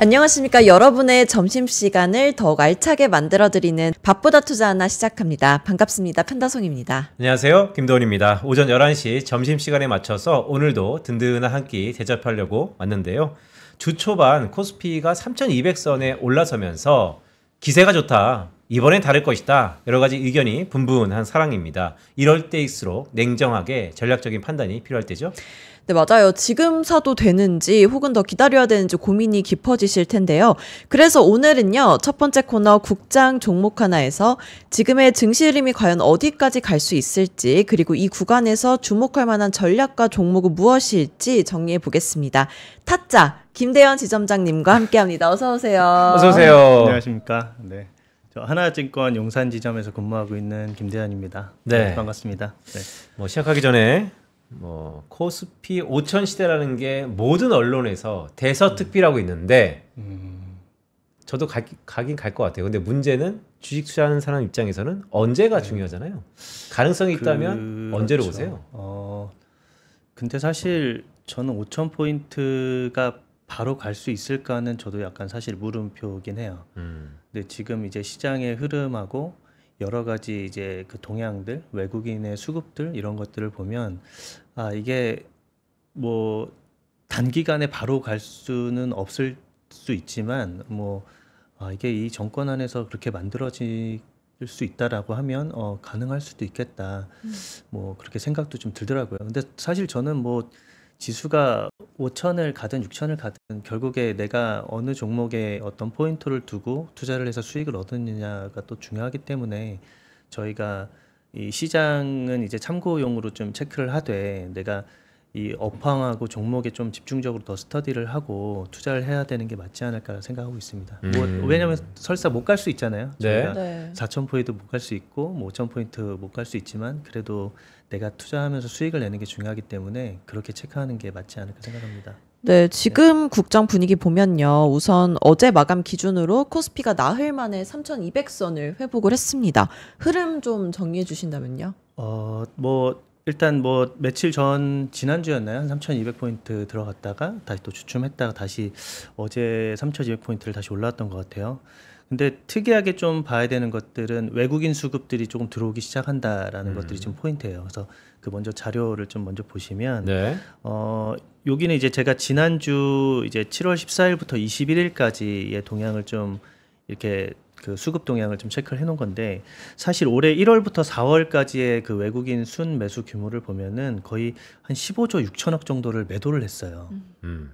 안녕하십니까. 여러분의 점심시간을 더욱 알차게 만들어드리는 밥보다 투자하나 시작합니다. 반갑습니다. 편다송입니다. 안녕하세요. 김도훈입니다. 오전 11시 점심시간에 맞춰서 오늘도 든든한 한 끼 대접하려고 왔는데요. 주 초반 코스피가 3200선에 올라서면서 기세가 좋다. 이번엔 다를 것이다. 여러 가지 의견이 분분한 상황입니다. 이럴 때일수록 냉정하게 전략적인 판단이 필요할 때죠. 네, 맞아요. 지금 사도 되는지 혹은 더 기다려야 되는지 고민이 깊어지실 텐데요. 그래서 오늘은요, 첫 번째 코너 국장 종목 하나에서 지금의 증시 흐름이 과연 어디까지 갈 수 있을지, 그리고 이 구간에서 주목할 만한 전략과 종목은 무엇일지 정리해 보겠습니다. 타짜 김대현 지점장님과 함께합니다. 어서 오세요. 어서 오세요. 안녕하십니까. 네. 저 하나증권 용산 지점에서 근무하고 있는 김대현입니다. 네. 반갑습니다. 네. 시작하기 전에 코스피 5000 시대라는 게 모든 언론에서 대서특필하고 있는데 저도 가긴 갈 것 같아요. 근데 문제는 주식 투자하는 사람 입장에서는 언제가 중요하잖아요. 가능성이 있다면 언제로 보세요? 근데 사실 저는 5000포인트가 바로 갈 수 있을까는 저도 약간 사실 물음표긴 해요. 근데 지금 이제 시장의 흐름하고 여러 가지 이제 그 동향들, 외국인의 수급들 이런 것들을 보면 이게 뭐 단기간에 바로 갈 수는 없을 수 있지만 이게 이 정권 안에서 그렇게 만들어질 수 있다라고 하면 가능할 수도 있겠다. 그렇게 생각도 좀 들더라고요. 근데 사실 저는 지수가 5천을 가든 6천을 가든 결국에 내가 어느 종목에 어떤 포인트를 두고 투자를 해서 수익을 얻느냐가 또 중요하기 때문에 저희가 이 시장은 이제 참고용으로 좀 체크를 하되 내가 이 업황하고 종목에 좀 집중적으로 더 스터디를 하고 투자를 해야 되는 게 맞지 않을까 생각하고 있습니다. 왜냐하면 설사 못 갈 수 있잖아요. 저희가 네. 4,000포인트 못 갈 수 있고 5,000포인트 못 갈 수 있지만 그래도 내가 투자하면서 수익을 내는 게 중요하기 때문에 그렇게 체크하는 게 맞지 않을까 생각합니다. 네, 지금 국장 분위기 보면요. 우선 어제 마감 기준으로 코스피가 나흘 만에 3200선을 회복을 했습니다. 흐름 좀 정리해 주신다면요. 일단 며칠 전 지난주였나요? 한 3,200포인트 들어갔다가 다시 또 주춤했다가 다시 어제 3,200포인트를 다시 올라왔던 것 같아요. 근데 특이하게 좀 봐야 되는 것들은 외국인 수급들이 조금 들어오기 시작한다라는 것들이 좀 포인트예요. 그래서 그 먼저 자료를 좀 먼저 보시면 네. 여기는 이제 제가 지난주 이제 7월 14일부터 21일까지의 동향을 좀 이렇게 그 수급 동향을 좀 체크를 해놓은 건데 사실 올해 1월부터 4월까지의 그 외국인 순 매수 규모를 보면은 거의 한 15조 6천억 정도를 매도를 했어요.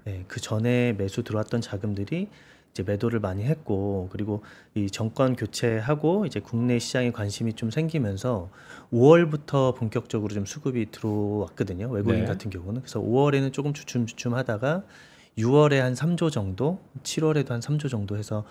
네, 그 전에 매수 들어왔던 자금들이 이제 매도를 많이 했고 그리고 이 정권 교체하고 이제 국내 시장에 관심이 좀 생기면서 5월부터 본격적으로 좀 수급이 들어왔거든요. 외국인 네. 같은 경우는. 그래서 5월에는 조금 주춤주춤 하다가 6월에 한 3조 정도, 7월에도 한 3조 정도 해서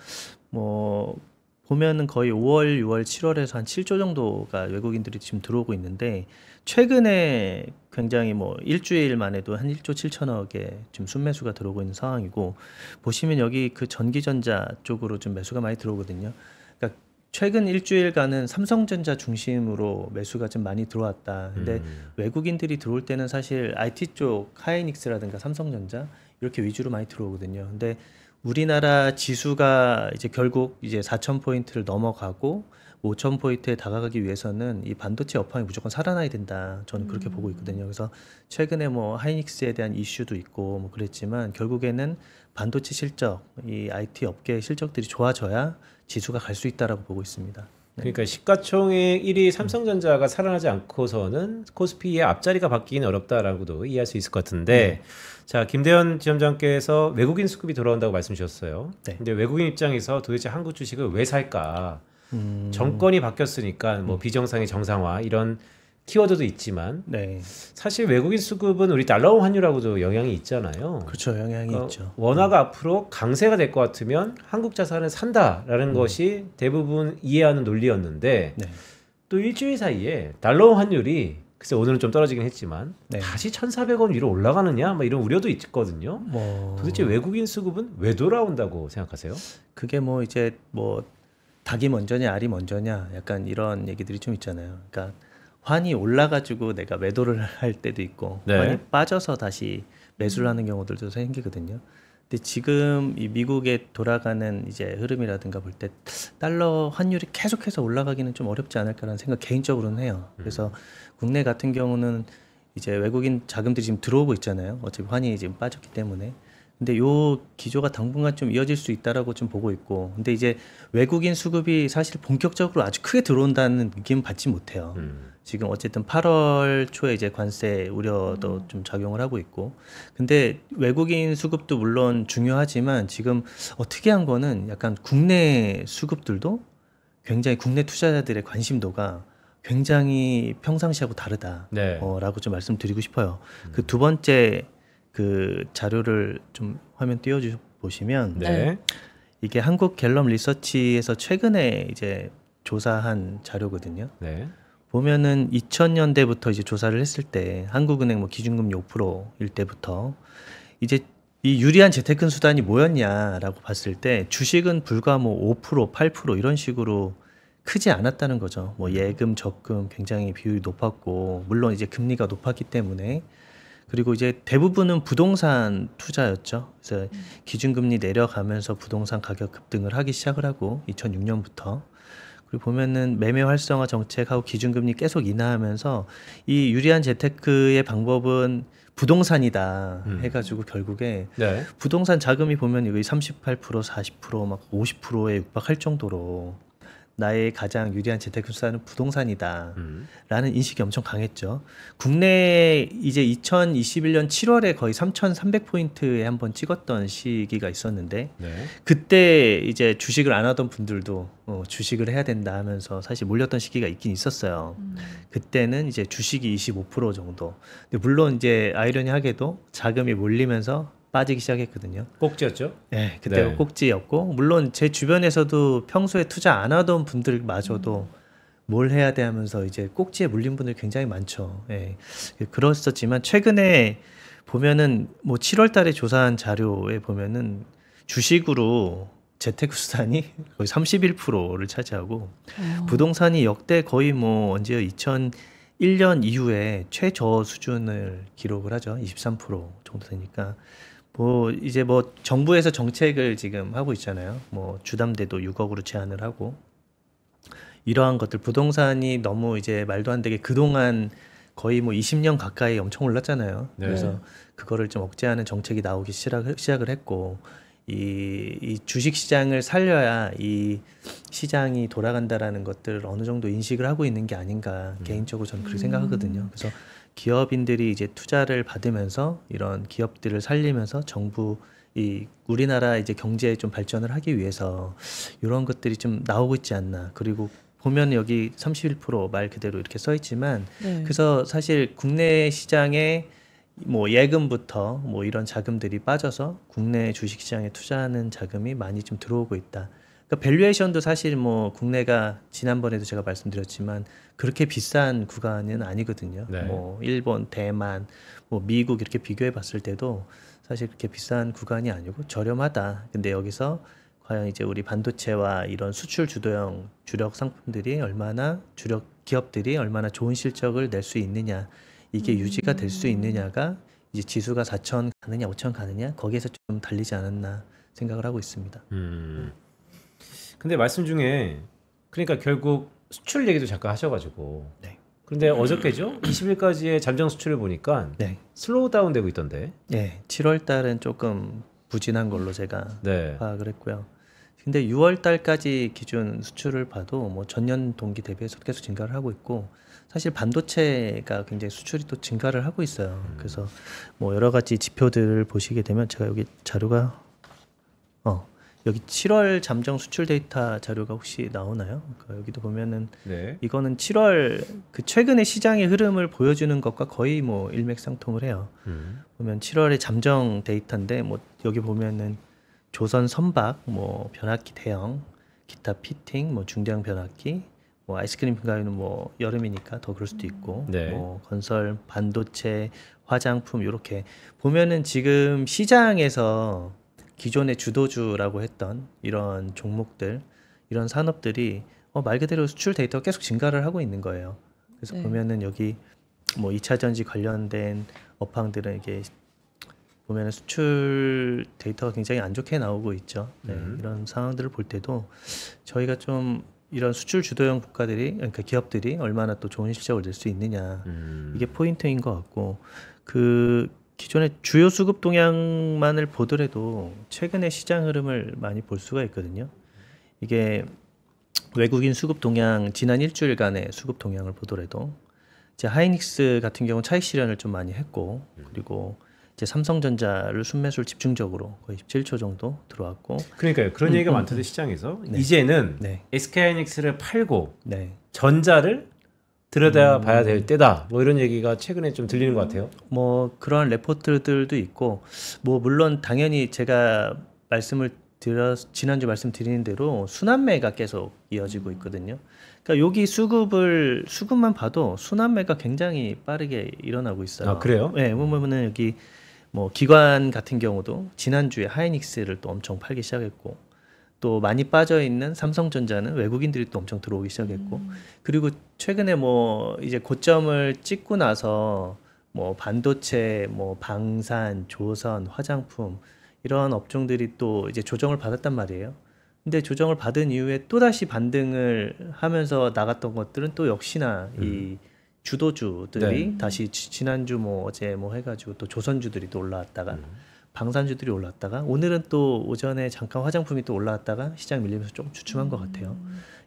보면은 거의 5월, 6월, 7월에서 한 7조 정도가 외국인들이 지금 들어오고 있는데 최근에 굉장히 일주일만 해도 한 1조 7천억의 지금 순매수가 들어오고 있는 상황이고 보시면 여기 그 전기전자 쪽으로 좀 매수가 많이 들어오거든요. 그러니까 최근 일주일간은 삼성전자 중심으로 매수가 좀 많이 들어왔다. 근데 외국인들이 들어올 때는 사실 IT 쪽 하이닉스라든가 삼성전자 이렇게 위주로 많이 들어오거든요. 근데 우리나라 지수가 이제 결국 이제 4,000포인트를 넘어가고 5,000포인트에 다가가기 위해서는 이 반도체 업황이 무조건 살아나야 된다. 저는 그렇게 보고 있거든요. 그래서 최근에 하이닉스에 대한 이슈도 있고 그랬지만 결국에는 반도체 실적, 이 IT 업계의 실적들이 좋아져야 지수가 갈 수 있다라고 보고 있습니다. 그러니까 시가총액 1위 삼성전자가 살아나지 않고서는 코스피의 앞자리가 바뀌기는 어렵다라고도 이해할 수 있을 것 같은데 자, 김대현 지점장께서 외국인 수급이 돌아온다고 말씀 주셨어요. 네. 근데 외국인 입장에서 도대체 한국 주식을 왜 살까? 정권이 바뀌었으니까 비정상의 정상화 이런 키워드도 있지만 네. 사실 외국인 수급은 우리 달러 환율하고도 영향이 있잖아요. 그렇죠. 영향이 있죠. 원화가 앞으로 강세가 될 것 같으면 한국 자산을 산다라는 것이 대부분 이해하는 논리였는데 네. 또 일주일 사이에 달러 환율이 글쎄 오늘은 좀 떨어지긴 했지만 네. 다시 1,400원 위로 올라가느냐 이런 우려도 있거든요. 도대체 외국인 수급은 왜 돌아온다고 생각하세요? 그게 이제 닭이 먼저냐 알이 먼저냐 약간 이런 얘기들이 좀 있잖아요. 그러니까 환이 올라가지고 내가 매도를 할 때도 있고 네. 환이 빠져서 다시 매수를 하는 경우들도 생기거든요. 근데 지금 이 미국에 돌아가는 이제 흐름이라든가 볼 때 달러 환율이 계속해서 올라가기는 좀 어렵지 않을까라는 생각 개인적으로는 해요. 그래서 국내 같은 경우는 이제 외국인 자금들이 지금 들어오고 있잖아요. 어차피 환율이 지금 빠졌기 때문에. 근데 요 기조가 당분간 좀 이어질 수 있다라고 좀 보고 있고, 근데 이제 외국인 수급이 사실 본격적으로 아주 크게 들어온다는 느낌은 받지 못해요. 지금 어쨌든 8월 초에 이제 관세 우려도 좀 작용을 하고 있고, 근데 외국인 수급도 물론 중요하지만 지금 특이한 거는 약간 국내 수급들도 굉장히 국내 투자자들의 관심도가 굉장히 평상시하고 다르다. 네. 라고 좀 말씀드리고 싶어요. 그 두 번째 그 자료를 좀 화면 띄워주 보시면 네. 이게 한국 갤럽 리서치에서 최근에 이제 조사한 자료거든요. 네. 보면은 2000년대부터 이제 조사를 했을 때 한국은행 뭐 기준금리 5%일 때부터 이제 이 유리한 재테크 수단이 뭐였냐라고 봤을 때 주식은 불과 뭐 5%, 8% 이런 식으로 크지 않았다는 거죠. 뭐 예금, 적금 굉장히 비율이 높았고, 물론 이제 금리가 높았기 때문에, 그리고 이제 대부분은 부동산 투자였죠. 그래서 기준금리 내려가면서 부동산 가격 급등을 하기 시작을 하고 2006년부터, 그리고 보면은 매매 활성화 정책하고 기준금리 계속 인하하면서 이 유리한 재테크의 방법은 부동산이다 해가지고 결국에 네. 부동산 자금이 보면 여기 38%, 40%, 막 50%에 육박할 정도로 나의 가장 유리한 재테크 수단은 부동산이다 라는 인식이 엄청 강했죠. 국내에 이제 2021년 7월에 거의 3,300포인트에 한번 찍었던 시기가 있었는데, 네. 그때 이제 주식을 안 하던 분들도 주식을 해야 된다 하면서 사실 몰렸던 시기가 있긴 있었어요. 그때는 이제 주식이 25% 정도. 근데 물론 이제 아이러니하게도 자금이 몰리면서 빠지기 시작했거든요. 꼭지였죠? 네, 그때가 네. 꼭지였고, 물론 제 주변에서도 평소에 투자 안 하던 분들마저도 뭘 해야 돼 하면서 이제 꼭지에 물린 분들 굉장히 많죠. 예. 그랬었지만 최근에 보면은 뭐 7월 달에 조사한 자료에 보면은 주식으로 재테크 수단이 거의 31%를 차지하고, 부동산이 역대 거의 뭐 언제요? 2001년 이후에 최저 수준을 기록을 하죠. 23% 정도 되니까. 뭐 이제 뭐 정부에서 정책을 지금 하고 있잖아요. 뭐 주담대도 6억으로 제한을 하고, 이러한 것들, 부동산이 너무 이제 말도 안 되게 그동안 거의 뭐 20년 가까이 엄청 올랐잖아요. 네. 그래서 그거를 좀 억제하는 정책이 나오기 시작을 했고, 이 주식 시장을 살려야 이 시장이 돌아간다라는 것들을 어느 정도 인식을 하고 있는 게 아닌가, 개인적으로 저는 그렇게 생각하거든요. 그래서 기업인들이 이제 투자를 받으면서 이런 기업들을 살리면서 정부 이 우리나라 이제 경제에 좀 발전을 하기 위해서 이런 것들이 좀 나오고 있지 않나. 그리고 보면 여기 31%말 그대로 이렇게 써 있지만, 네. 그래서 사실 국내 시장에 뭐 예금부터 뭐 이런 자금들이 빠져서 국내 주식 시장에 투자하는 자금이 많이 좀 들어오고 있다. 그러니까 밸류에이션도 사실 뭐 국내가 지난번에도 제가 말씀드렸지만 그렇게 비싼 구간은 아니거든요. 네. 뭐 일본, 대만, 뭐 미국 이렇게 비교해 봤을 때도 사실 그렇게 비싼 구간이 아니고 저렴하다. 근데 여기서 과연 이제 우리 반도체와 이런 수출 주도형 주력 상품들이 얼마나, 주력 기업들이 얼마나 좋은 실적을 낼 수 있느냐, 이게 유지가 될 수 있느냐가 이제 지수가 4천 가느냐 5천 가느냐 거기에서 좀 달리지 않았나 생각을 하고 있습니다. 근데 말씀 중에 그러니까 결국 수출 얘기도 잠깐 하셔가지고. 네. 그런데 어저께죠? 20일까지의 잠정 수출을 보니까 네. 슬로우 다운 되고 있던데. 네, 7월 달은 조금 부진한 걸로 제가 네. 파악을 했고요. 근데 6월 달까지 기준 수출을 봐도 뭐 전년 동기 대비해서 계속 증가를 하고 있고, 사실 반도체가 굉장히 수출이 또 증가를 하고 있어요. 그래서 뭐 여러 가지 지표들을 보시게 되면, 제가 여기 자료가 여기 7월 잠정 수출 데이터 자료가 혹시 나오나요? 그러니까 여기도 보면은 네. 이거는 7월 그 최근의 시장의 흐름을 보여주는 것과 거의 뭐 일맥상통을 해요. 보면 7월의 잠정 데이터인데, 뭐 여기 보면은 조선 선박, 뭐 변압기 대형, 기타 피팅, 뭐 중대형 변압기, 뭐 아이스크림 가유는 뭐 여름이니까 더 그럴 수도 있고, 네. 뭐 건설, 반도체, 화장품, 이렇게 보면은 지금 시장에서 기존의 주도주라고 했던 이런 종목들, 이런 산업들이 말 그대로 수출 데이터가 계속 증가를 하고 있는 거예요. 그래서 네. 보면은 여기 뭐 2차 전지 관련된 업황들은 이게 보면 수출 데이터가 굉장히 안 좋게 나오고 있죠. 네, 이런 상황들을 볼 때도 저희가 좀 이런 수출 주도형 국가들이 그러니까 기업들이 얼마나 또 좋은 실적을 낼 수 있느냐 이게 포인트인 것 같고 그 기존의 주요 수급 동향만을 보더라도 최근의 시장 흐름을 많이 볼 수가 있거든요. 이게 외국인 수급 동향 지난 일주일간의 수급 동향을 보더라도 이제 하이닉스 같은 경우는 차익 실현을 좀 많이 했고 그리고 이제 삼성전자를 순매수를 집중적으로 거의 17조 정도 들어왔고 그러니까요. 그런 얘기가 많던데 시장에서 네. 이제는 네. SK하이닉스를 팔고 네. 전자를 들여다봐야 될 때다. 뭐 이런 얘기가 최근에 좀 들리는 것 같아요. 뭐 그런 레포트들도 있고 뭐 물론 당연히 제가 지난주 말씀드린 대로 순환매가 계속 이어지고 있거든요. 그러니까 여기 수급만 봐도 순환매가 굉장히 빠르게 일어나고 있어요. 아, 그래요? 네, 보면은 여기 뭐 기관 같은 경우도 지난주에 하이닉스를 또 엄청 팔기 시작했고 또 많이 빠져 있는 삼성전자는 외국인들이 또 엄청 들어오기 시작했고 그리고 최근에 뭐 이제 고점을 찍고 나서 뭐 반도체, 뭐 방산, 조선, 화장품 이런 업종들이 또 이제 조정을 받았단 말이에요. 근데 조정을 받은 이후에 또다시 반등을 하면서 나갔던 것들은 또 역시나 이 주도주들이 다시 지난주 뭐 어제 뭐 해가지고 또 조선주들이 또 올라왔다가 방산주들이 올랐다가 오늘은 또 오전에 잠깐 화장품이 또 올라왔다가 시장 밀리면서 좀 주춤한 것 같아요.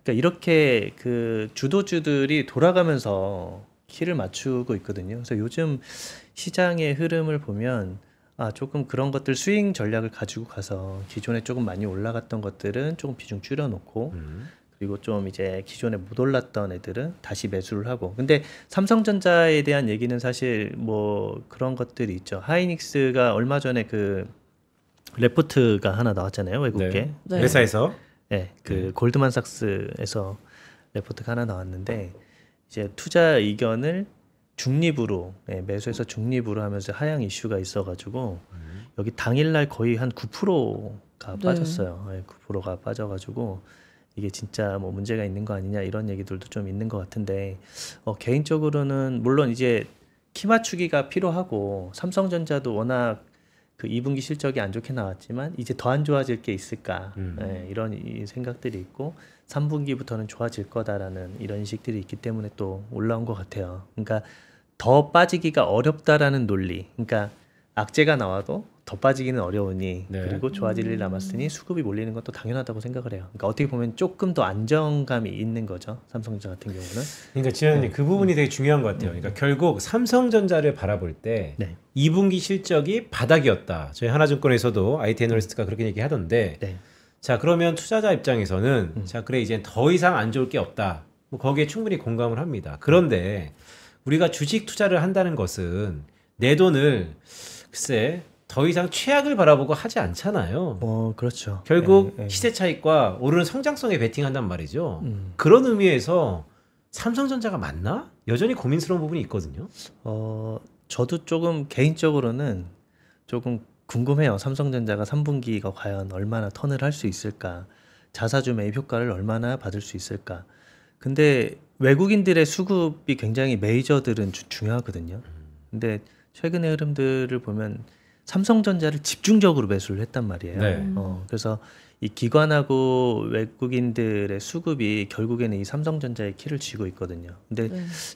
그러니까 이렇게 그 주도주들이 돌아가면서 키를 맞추고 있거든요. 그래서 요즘 시장의 흐름을 보면 조금 그런 것들 스윙 전략을 가지고 가서 기존에 조금 많이 올라갔던 것들은 조금 비중 줄여놓고 그리고 좀 이제 기존에 못 올랐던 애들은 다시 매수를 하고 근데 삼성전자에 대한 얘기는 사실 뭐 그런 것들이 있죠. 하이닉스가 얼마 전에 그 레포트가 하나 나왔잖아요. 외국계 네. 회사에서 네, 그 골드만삭스에서 레포트가 하나 나왔는데 이제 투자 의견을 중립으로 매수해서 중립으로 하면서 하향 이슈가 있어가지고 여기 당일날 거의 한 9%가 빠졌어요. 9%가 빠져가지고 이게 진짜 뭐 문제가 있는 거 아니냐 이런 얘기들도 좀 있는 것 같은데 개인적으로는 물론 이제 키 맞추기가 필요하고 삼성전자도 워낙 그 2분기 실적이 안 좋게 나왔지만 이제 더 안 좋아질 게 있을까 이런 생각들이 있고 3분기부터는 좋아질 거다라는 이런 인식들이 있기 때문에 또 올라온 것 같아요. 그러니까 더 빠지기가 어렵다라는 논리. 그러니까 악재가 나와도 더 빠지기는 어려우니 그리고 좋아질 일 남았으니 수급이 몰리는 것도 당연하다고 생각을 해요. 그러니까 어떻게 보면 조금 더 안정감이 있는 거죠. 삼성전자 같은 경우는. 그러니까 지현님 그 부분이 되게 중요한 것 같아요. 그러니까 결국 삼성전자를 바라볼 때 2분기 실적이 바닥이었다. 저희 하나증권에서도 IT 애널리스트가 그렇게 얘기하던데 자 그러면 투자자 입장에서는 자 그래 이제 더 이상 안 좋을 게 없다. 뭐 거기에 충분히 공감을 합니다. 그런데 우리가 주식 투자를 한다는 것은 내 돈을 글쎄 더 이상 최악을 바라보고 하지 않잖아요. 그렇죠. 결국 시세 차익과 오르는 성장성에 베팅한단 말이죠. 그런 의미에서 삼성전자가 맞나? 여전히 고민스러운 부분이 있거든요. 저도 조금 개인적으로는 조금 궁금해요. 삼성전자가 3분기가 과연 얼마나 턴을 할 수 있을까? 자사주 매입 효과를 얼마나 받을 수 있을까? 근데 외국인들의 수급이 굉장히 메이저들은 중요하거든요. 근데 최근의 흐름들을 보면 삼성전자를 집중적으로 매수를 했단 말이에요. 그래서 이 기관하고 외국인들의 수급이 결국에는 이 삼성전자의 키를 쥐고 있거든요. 근데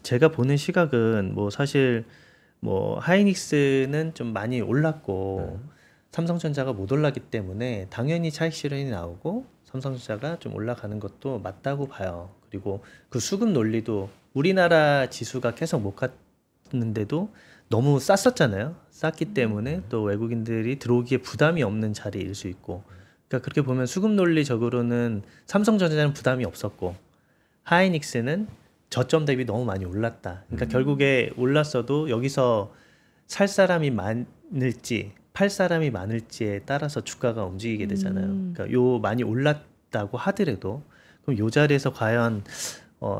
제가 보는 시각은 뭐 사실 뭐 하이닉스는 좀 많이 올랐고 삼성전자가 못 올랐기 때문에 당연히 차익 실현이 나오고 삼성전자가 좀 올라가는 것도 맞다고 봐요. 그리고 그 수급 논리도 우리나라 지수가 계속 못 갔는데도 너무 쌌었잖아요. 쌌기 때문에 또 외국인들이 들어오기에 부담이 없는 자리일 수 있고 그러니까 그렇게 보면 수급 논리적으로는 삼성전자는 부담이 없었고 하이닉스는 저점 대비 너무 많이 올랐다. 그러니까 결국에 올랐어도 여기서 살 사람이 많을지 팔 사람이 많을지에 따라서 주가가 움직이게 되잖아요. 그러니까 요 많이 올랐다고 하더라도 그럼 요 자리에서 과연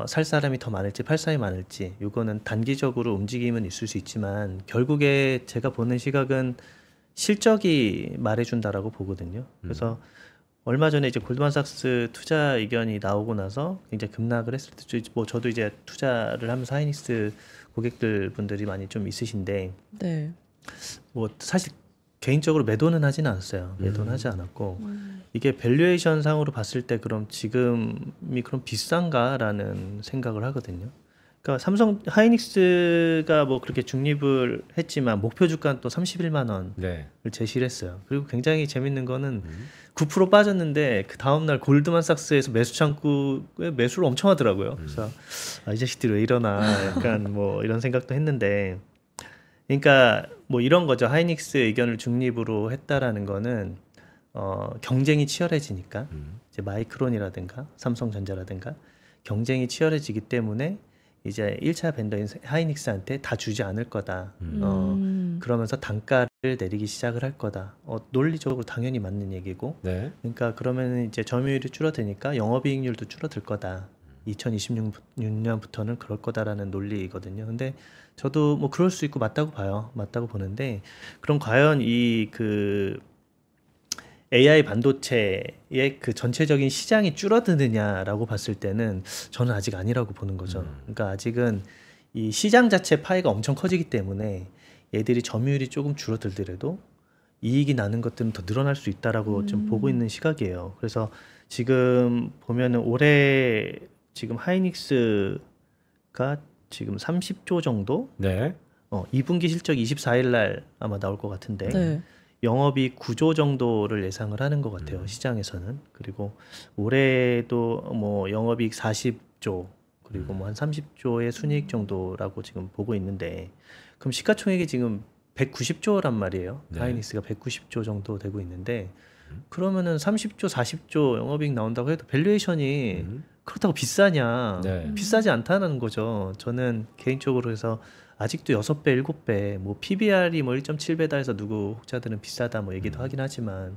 살 사람이 더 많을지 팔 사람이 많을지 이거는 단기적으로 움직임은 있을 수 있지만 결국에 제가 보는 시각은 실적이 말해준다라고 보거든요. 그래서 얼마 전에 이제 골드만삭스 투자 의견이 나오고 나서 굉장히 급락을 했을 때 뭐 저도 이제 투자를 하면서 하이닉스 고객들 분들이 많이 좀 있으신데 뭐 사실 개인적으로 매도는 하진 않았어요. 매도는 하지 않았고 이게 밸류에이션 상으로 봤을 때 그럼 지금이 그럼 비싼가라는 생각을 하거든요. 그러니까 삼성 하이닉스가 뭐 그렇게 중립을 했지만 목표 주가는 또 31만 원을 네. 제시를 했어요. 그리고 굉장히 재밌는 거는 9% 빠졌는데 그 다음 날 골드만삭스에서 매수 창구에 매수를 엄청 하더라고요. 그래서 아, 이 자식들이 왜 이러나 약간 뭐 이런 생각도 했는데, 그러니까 뭐 이런 거죠. 하이닉스 의견을 중립으로 했다라는 거는 경쟁이 치열해지니까 이제 마이크론이라든가 삼성전자라든가 경쟁이 치열해지기 때문에 이제 1차 벤더인 하이닉스한테 다 주지 않을 거다. 그러면서 단가를 내리기 시작을 할 거다. 논리적으로 당연히 맞는 얘기고. 네. 그러니까 그러면 이제 점유율이 줄어드니까 영업이익률도 줄어들 거다. 2026년부터는 그럴 거다라는 논리거든요. 근데 저도 뭐 그럴 수 있고 맞다고 봐요. 맞다고 보는데, 그럼 과연 이 그 AI 반도체의 그 전체적인 시장이 줄어드느냐라고 봤을 때는 저는 아직 아니라고 보는 거죠. 그러니까 아직은 이 시장 자체 파이가 엄청 커지기 때문에 얘들이 점유율이 조금 줄어들더라도 이익이 나는 것들은 더 늘어날 수 있다라고 좀 보고 있는 시각이에요. 그래서 지금 보면은 올해 지금 하이닉스가 지금 30조 정도? 네. 2분기 실적 24일 날 아마 나올 것 같은데 네. 영업이 9조 정도를 예상을 하는 것 같아요. 시장에서는. 그리고 올해도 뭐 영업이익 40조 그리고 뭐 한 30조의 순이익 정도라고 지금 보고 있는데, 그럼 시가총액이 지금 190조란 말이에요. 네. 하이닉스가 190조 정도 되고 있는데, 그러면은 30조, 40조 영업이익 나온다고 해도 밸류에이션이 그렇다고 비싸냐? 네. 비싸지 않다는 거죠. 저는 개인적으로 해서 아직도 6배, 7배, 뭐 PBR이 뭐 1.7배다 해서 누구 혹자들은 비싸다 뭐 얘기도 하긴 하지만,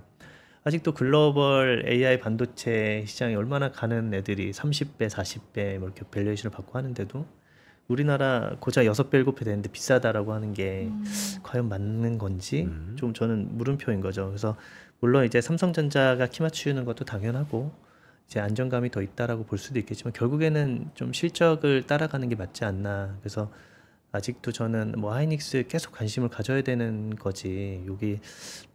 아직도 글로벌 AI 반도체 시장이 얼마나 가는 애들이 30배, 40배 뭐 이렇게 밸류에이션을 받고 하는데도 우리나라 고작 6배, 7배 되는데 비싸다라고 하는 게 과연 맞는 건지 좀 저는 물음표인 거죠. 그래서 물론 이제 삼성전자가 키 맞추는 것도 당연하고 이제 안정감이 더 있다라고 볼 수도 있겠지만 결국에는 좀 실적을 따라가는 게 맞지 않나. 그래서 아직도 저는 뭐 하이닉스 계속 관심을 가져야 되는 거지. 여기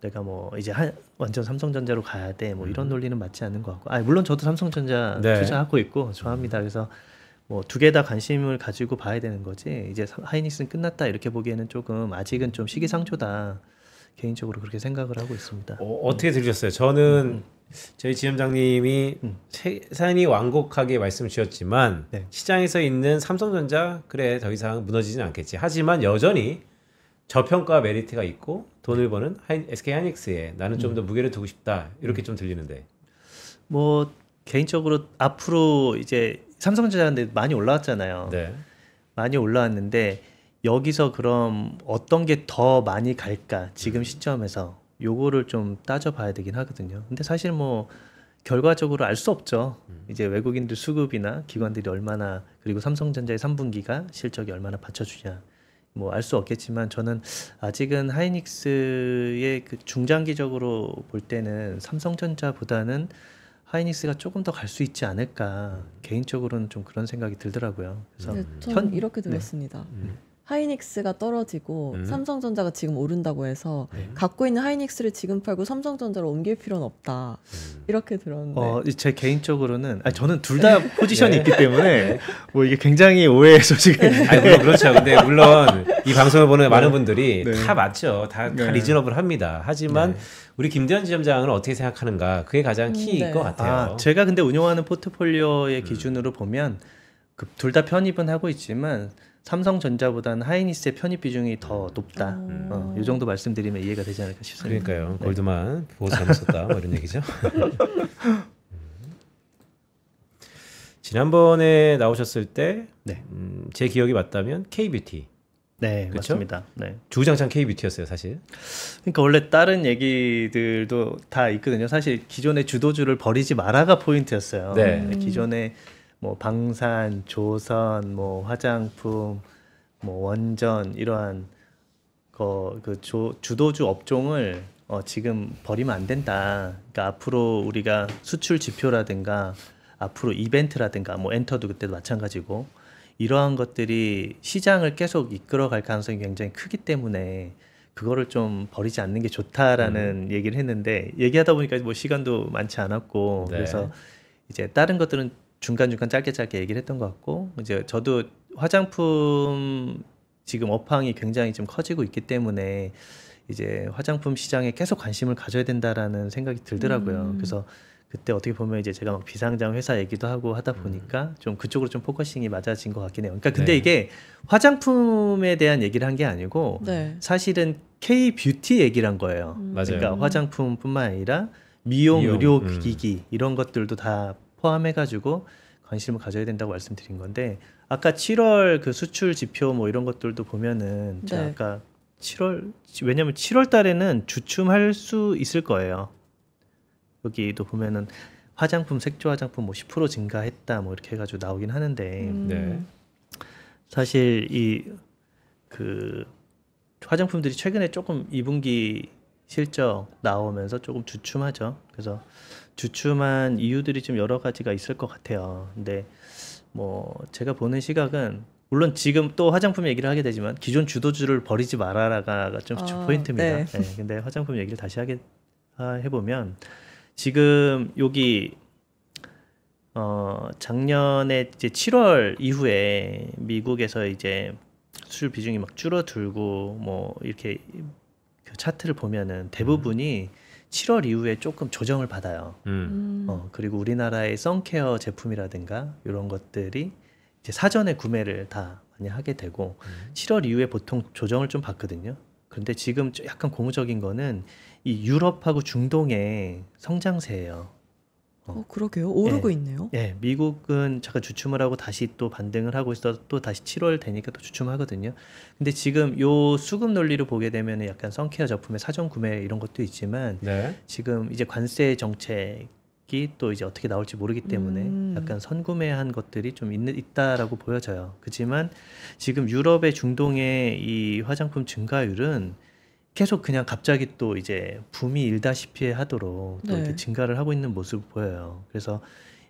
내가 뭐 이제 완전 삼성전자로 가야 돼. 뭐 이런 논리는 맞지 않는 것 같고. 물론 저도 삼성전자 네. 투자하고 있고 좋아합니다. 그래서 뭐 두 개 다 관심을 가지고 봐야 되는 거지. 이제 하이닉스는 끝났다 이렇게 보기에는 조금 아직은 좀 시기상조다. 개인적으로 그렇게 생각을 하고 있습니다. 어떻게 들으셨어요? 저는 저희 지점장님이 세상이 완곡하게 말씀 주셨지만 네. 시장에서 있는 삼성전자 그래 더 이상 무너지진 않겠지. 하지만 여전히 저평가 메리트가 있고 돈을 버는 SK 하이닉스에 나는 좀 더 무게를 두고 싶다. 이렇게 좀 들리는데. 뭐 개인적으로 앞으로 이제 삼성전자인데 많이 올라왔잖아요. 네. 많이 올라왔는데 여기서 그럼 어떤 게 더 많이 갈까 지금 시점에서 요거를 좀 따져봐야 되긴 하거든요. 근데 사실 뭐 결과적으로 알 수 없죠. 이제 외국인들 수급이나 기관들이 얼마나, 그리고 삼성전자의 3분기가 실적이 얼마나 받쳐주냐 뭐 알 수 없겠지만, 저는 아직은 하이닉스의 그 중장기적으로 볼 때는 삼성전자보다는 하이닉스가 조금 더 갈 수 있지 않을까, 개인적으로는 좀 그런 생각이 들더라고요. 그래서 네, 저는 이렇게 들었습니다. 하이닉스가 떨어지고 음. 삼성전자가 지금 오른다고 해서 갖고 있는 하이닉스를 지금 팔고 삼성전자로 옮길 필요는 없다. 이렇게 들었는데. 제 개인적으로는 저는 둘 다 포지션이 네. 있기 때문에 뭐 이게 굉장히 오해의 소지가 있는데, 물론 그렇죠. 근데 물론 이 방송을 보는 많은 분들이 네. 다 맞죠. 다 네. 리즈너블합니다. 하지만 네. 우리 김대현 지점장은 어떻게 생각하는가? 그게 가장 키일 네. 것 같아요. 제가 근데 운용하는 포트폴리오의 기준으로 보면 둘 다 편입은 하고 있지만 삼성전자보다는 하이닉스의 편입 비중이 더 높다. 이 정도 말씀드리면 이해가 되지 않을까 싶습니다. 그러니까요. 골드만 보고 잘못 썼다. 뭐 이런 얘기죠. 지난번에 나오셨을 때, 네. 제 기억이 맞다면 K뷰티. 네, 그쵸? 맞습니다. 네. 주구장창 K뷰티였어요, 사실. 그러니까 원래 다른 얘기들도 다 있거든요. 사실 기존의 주도주를 버리지 마라가 포인트였어요. 네. 기존에 뭐 방산, 조선, 뭐 화장품, 뭐 원전 이러한 그 주도주 업종을 지금 버리면 안 된다. 그러니까 앞으로 우리가 수출 지표라든가 앞으로 이벤트라든가 뭐 엔터도 그때도 마찬가지고 이러한 것들이 시장을 계속 이끌어갈 가능성이 굉장히 크기 때문에 그거를 좀 버리지 않는 게 좋다라는 얘기를 했는데 얘기하다 보니까 뭐 시간도 많지 않았고 네. 그래서 이제 다른 것들은 중간중간 짧게 얘기를 했던 것 같고 이제 저도 화장품 지금 업황이 굉장히 좀 커지고 있기 때문에 이제 화장품 시장에 계속 관심을 가져야 된다라는 생각이 들더라고요. 그래서 그때 어떻게 보면 이제 제가 막 비상장 회사 얘기도 하고 하다 보니까 좀 그쪽으로 좀 포커싱이 맞아진 것 같긴 해요. 그러니까 근데 네. 이게 화장품에 대한 얘기를 한 게 아니고 네. 사실은 K-뷰티 얘기를 한 거예요. 맞아요. 그러니까 화장품뿐만 아니라 미용, 미용, 의료 기기 이런 것들도 다 포함해가지고 관심을 가져야 된다고 말씀드린 건데 아까 7월 그 수출 지표 뭐 이런 것들도 보면은 제가 네. 아까 7월 왜냐면 7월 달에는 주춤할 수 있을 거예요. 여기도 보면은 화장품 색조 화장품 뭐 10% 증가했다 뭐 이렇게 해가지고 나오긴 하는데 네. 사실 이 그 화장품들이 최근에 조금 2분기 실적 나오면서 조금 주춤하죠. 그래서 주춤한 이유들이 좀 여러 가지가 있을 것 같아요. 근데 뭐 제가 보는 시각은 물론 지금 또 화장품 얘기를 하게 되지만 기존 주도주를 버리지 말아라가 좀 포인트입니다. 네. 네, 근데 화장품 얘기를 다시 해보면 지금 여기 작년에 이제 7월 이후에 미국에서 이제 수출 비중이 막 줄어들고 뭐 이렇게 그 차트를 보면은 대부분이 7월 이후에 조금 조정을 받아요. 그리고 우리나라의 선케어 제품이라든가 이런 것들이 이제 사전에 구매를 다 많이 하게 되고 7월 이후에 보통 조정을 좀 받거든요. 그런데 지금 약간 고무적인 거는 이 유럽하고 중동의 성장세예요. 그러게요. 오르고 예. 있네요. 예, 미국은 잠깐 주춤을 하고 다시 또 반등을 하고 있어서 또 다시 7월 되니까 또 주춤하거든요. 근데 지금 요 수급 논리를 보게 되면 약간 선케어 제품의 사전 구매 이런 것도 있지만 네. 지금 이제 관세 정책이 또 이제 어떻게 나올지 모르기 때문에 약간 선구매한 것들이 좀 있다라고 보여져요. 그렇지만 지금 유럽의 중동의 이 화장품 증가율은 계속 그냥 갑자기 또 이제 붐이 일다시피 하도록 또 네. 이렇게 증가를 하고 있는 모습을 보여요. 그래서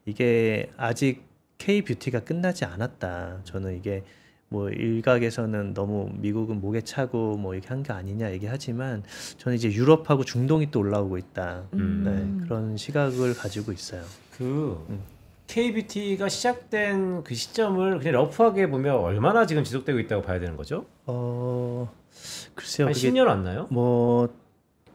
이게 아직 K-뷰티가 끝나지 않았다. 저는 이게 뭐 일각에서는 너무 미국은 목에 차고 뭐 이렇게 한 게 아니냐 얘기하지만 저는 이제 유럽하고 중동이 또 올라오고 있다. 네, 그런 시각을 가지고 있어요. 그 K-뷰티가 시작된 그 시점을 그냥 러프하게 보면 얼마나 지금 지속되고 있다고 봐야 되는 거죠? 글쎄요. 한 그게 10년 왔나요? 뭐